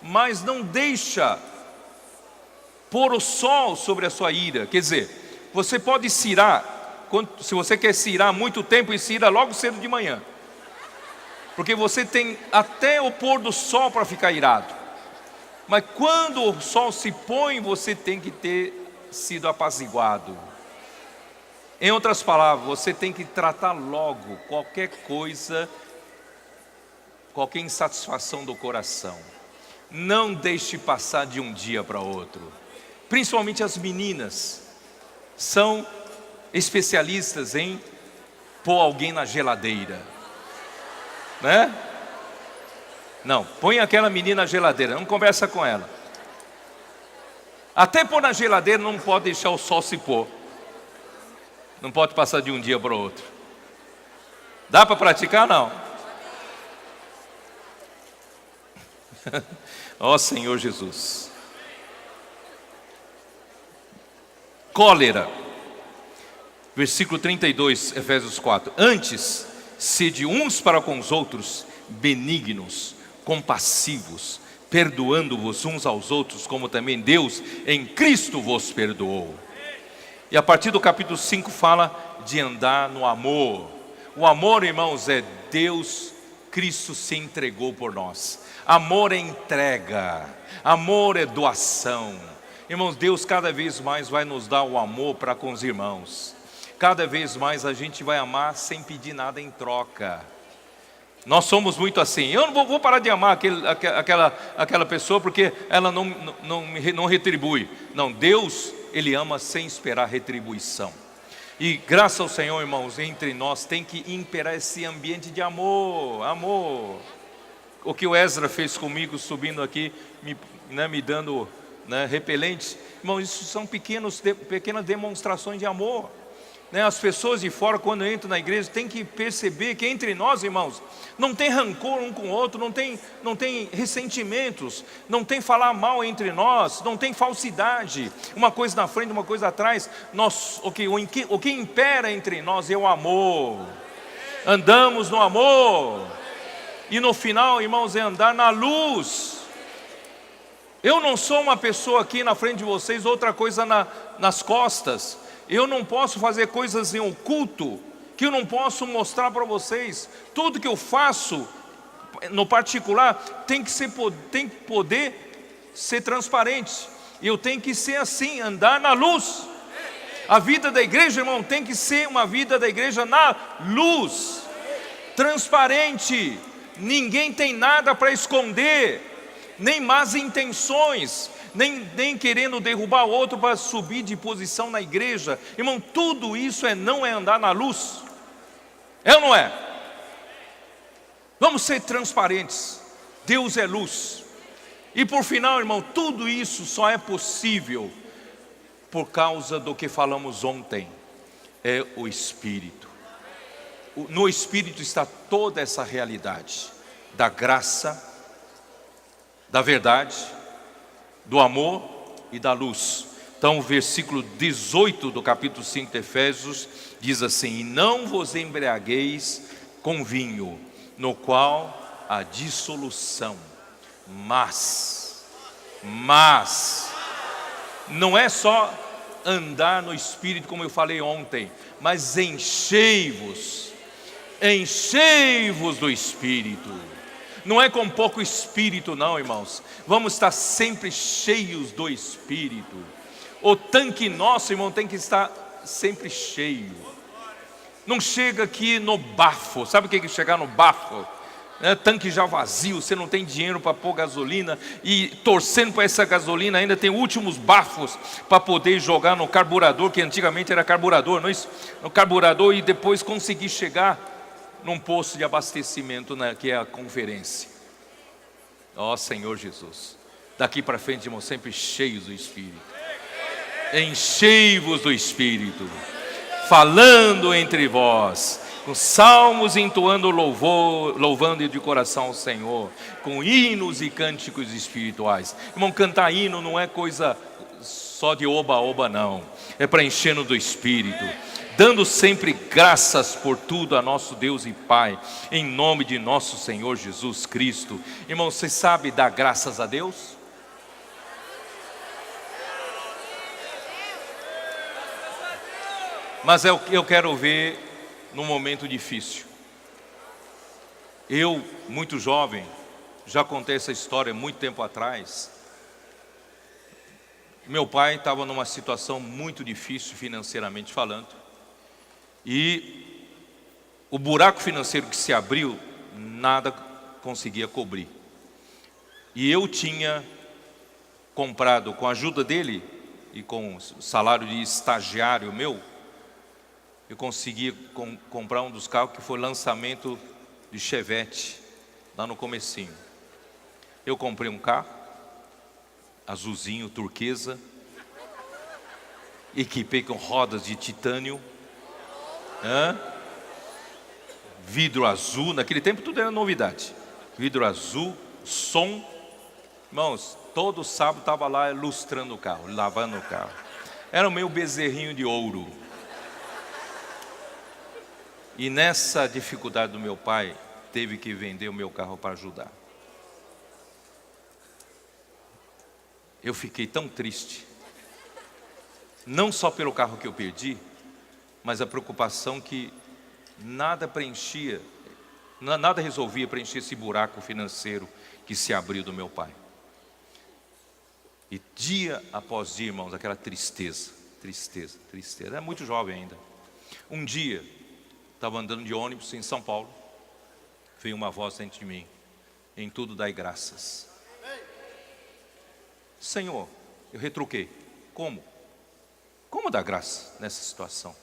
mas não deixa pôr o sol sobre a sua ira. Quer dizer, você pode se irar, se você quer se irar há muito tempo, e se ira logo cedo de manhã. Porque você tem até o pôr do sol para ficar irado. Mas quando o sol se põe, você tem que ter sido apaziguado. Em outras palavras, você tem que tratar logo qualquer coisa, qualquer insatisfação do coração. Não deixe passar de um dia para outro. Principalmente as meninas são especialistas em pôr alguém na geladeira, né? Não, põe aquela menina na geladeira, não conversa com ela. Até pôr na geladeira não pode deixar o sol se pôr. Não pode passar de um dia para o outro. Dá para praticar? Não. Ó Senhor Jesus. Cólera. Versículo 32, Efésios 4. Antes, sede uns para com os outros benignos, compassivos, perdoando-vos uns aos outros, como também Deus em Cristo vos perdoou. E a partir do capítulo 5 fala de andar no amor. O amor, irmãos, é Deus, Cristo se entregou por nós. Amor é entrega, amor é doação. Irmãos, Deus cada vez mais vai nos dar o amor para com os irmãos. Cada vez mais a gente vai amar sem pedir nada em troca. Nós somos muito assim. Eu não vou parar de amar aquela pessoa porque ela não retribui. Não, Deus, Ele ama sem esperar retribuição. E graças ao Senhor, irmãos, entre nós tem que imperar esse ambiente de amor, amor. O que o Ezra fez comigo subindo aqui, me dando repelentes. Irmãos, isso são pequenas demonstrações de amor. né, as pessoas de fora, quando entram na igreja, tem que perceber que entre nós, irmãos, não tem rancor um com o outro, não tem ressentimentos, não tem falar mal entre nós, não tem falsidade, uma coisa na frente, uma coisa atrás. O que impera entre nós é o amor. Andamos no amor. E no final, irmãos, é andar na luz. Eu não sou uma pessoa aqui na frente de vocês, outra coisa nas costas. Eu não posso fazer coisas em oculto, que eu não posso mostrar para vocês. Tudo que eu faço, no particular, tem que poder ser transparente. Eu tenho que ser assim, andar na luz. A vida da igreja, irmão, tem que ser uma vida da igreja na luz, transparente. Ninguém tem nada para esconder, nem más intenções, nem querendo derrubar o outro para subir de posição na igreja. Irmão, tudo isso não é andar na luz. É ou não é? Vamos ser transparentes. Deus é luz. E por final, irmão, tudo isso só é possível por causa do que falamos ontem. É o Espírito. No Espírito está toda essa realidade da graça, da verdade, do amor e da luz. Então o versículo 18 do capítulo 5 de Efésios diz assim: e não vos embriagueis com vinho, no qual há dissolução, mas não é só andar no Espírito, como eu falei ontem, mas enchei-vos do Espírito. Não é com pouco Espírito não, irmãos. Vamos estar sempre cheios do Espírito. O tanque nosso, irmão, tem que estar sempre cheio. Não chega aqui no bafo. Sabe o que é chegar no bafo? Tanque já vazio, você não tem dinheiro para pôr gasolina, e torcendo para essa gasolina ainda tem últimos bafos para poder jogar no carburador, que antigamente era carburador, não é isso? No carburador, e depois conseguir chegar num posto de abastecimento, que é a conferência. Ó Senhor Jesus, daqui para frente, irmão, sempre cheios do Espírito. Enchei-vos do Espírito, falando entre vós, com salmos entoando louvor, louvando de coração ao Senhor, com hinos e cânticos espirituais. Irmão, cantar hino não é coisa só de oba-oba não, é para encher-nos do Espírito, dando sempre graças por tudo a nosso Deus e Pai, em nome de nosso Senhor Jesus Cristo. Irmão, você sabe dar graças a Deus? Mas eu quero ver num momento difícil. Eu, muito jovem, já contei essa história muito tempo atrás. Meu pai estava numa situação muito difícil financeiramente falando, e o buraco financeiro que se abriu, nada conseguia cobrir. E eu tinha comprado, com a ajuda dele e com o salário de estagiário meu, eu consegui comprar um dos carros que foi lançamento de Chevette, lá no comecinho. Eu comprei um carro, azulzinho, turquesa, equipei com rodas de titânio, vidro azul, naquele tempo tudo era novidade, vidro azul, som. Irmãos, todo sábado estava lá lustrando o carro, lavando o carro. Era o meu bezerrinho de ouro. E nessa dificuldade do meu pai, teve que vender o meu carro para ajudar. Eu fiquei tão triste, não só pelo carro que eu perdi, mas a preocupação que nada resolvia preencher esse buraco financeiro que se abriu do meu pai. E dia após dia, irmãos, aquela tristeza. Era muito jovem ainda. Um dia, estava andando de ônibus em São Paulo, veio uma voz dentro de mim: em tudo dai graças. Senhor, eu retruquei: como? Como dar graça nessa situação?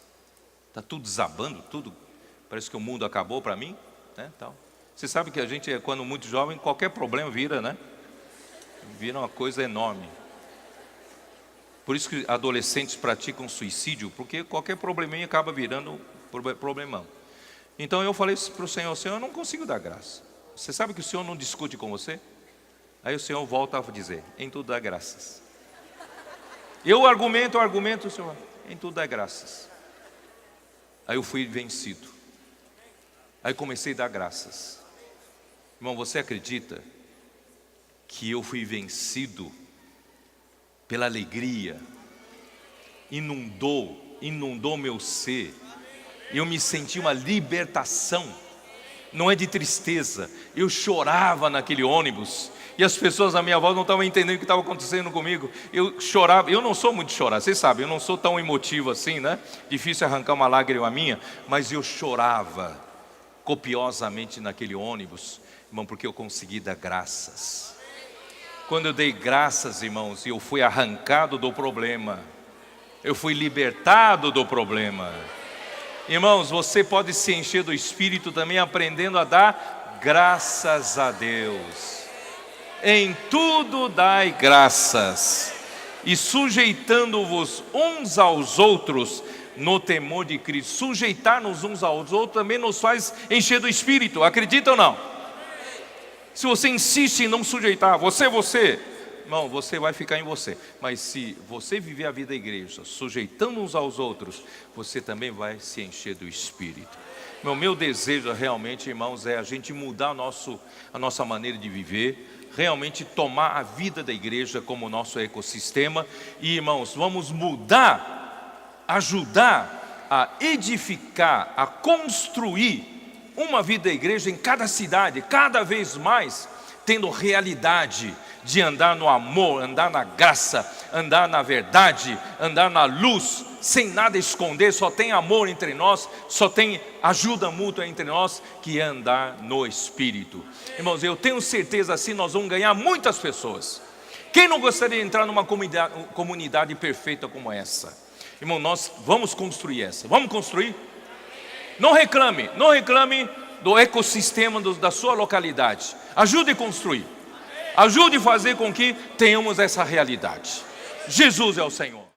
Está tudo desabando, tudo, parece que o mundo acabou para mim, né? Tal. Você sabe que a gente, quando muito jovem, qualquer problema vira, né? Vira uma coisa enorme. Por isso que adolescentes praticam suicídio, porque qualquer probleminha acaba virando problemão. Então eu falei para o Senhor, Senhor, eu não consigo dar graça. Você sabe que o Senhor não discute com você? Aí o Senhor volta a dizer, em tudo dá graças. Eu argumento, o Senhor, em tudo dá graças. Aí eu fui vencido. Aí comecei a dar graças. Irmão, você acredita que eu fui vencido pela alegria? Inundou meu ser. Eu me senti uma libertação. Não é de tristeza. Eu chorava naquele ônibus. E as pessoas à minha volta não estavam entendendo o que estava acontecendo comigo. Eu chorava. Eu não sou muito de chorar, vocês sabem. Eu não sou tão emotivo assim, né? Difícil arrancar uma lágrima minha. Mas eu chorava copiosamente naquele ônibus, irmão, porque eu consegui dar graças. Quando eu dei graças, irmãos, e eu fui arrancado do problema. Eu fui libertado do problema. Irmãos, você pode se encher do Espírito também aprendendo a dar graças a Deus. Em tudo dai graças, e sujeitando-vos uns aos outros no temor de Cristo. Sujeitar-nos uns aos outros também nos faz encher do Espírito, acredita ou não? Se você insiste em não sujeitar, você, irmão, você vai ficar em você. Mas se você viver a vida da igreja, sujeitando uns aos outros, você também vai se encher do Espírito. Meu desejo realmente, irmãos, é a gente mudar a nossa maneira de viver, realmente tomar a vida da igreja como nosso ecossistema. E, irmãos, vamos ajudar a edificar, a construir uma vida da igreja em cada cidade, cada vez mais tendo realidade de andar no amor, andar na graça, andar na verdade, andar na luz, sem nada esconder. Só tem amor entre nós, só tem ajuda mútua entre nós, que é andar no Espírito. Irmãos, eu tenho certeza assim nós vamos ganhar muitas pessoas. Quem não gostaria de entrar numa comunidade perfeita como essa? Irmão, nós vamos construir essa. Vamos construir? Não reclame do ecossistema da sua localidade. Ajude a construir. Ajude a fazer com que tenhamos essa realidade. Jesus é o Senhor.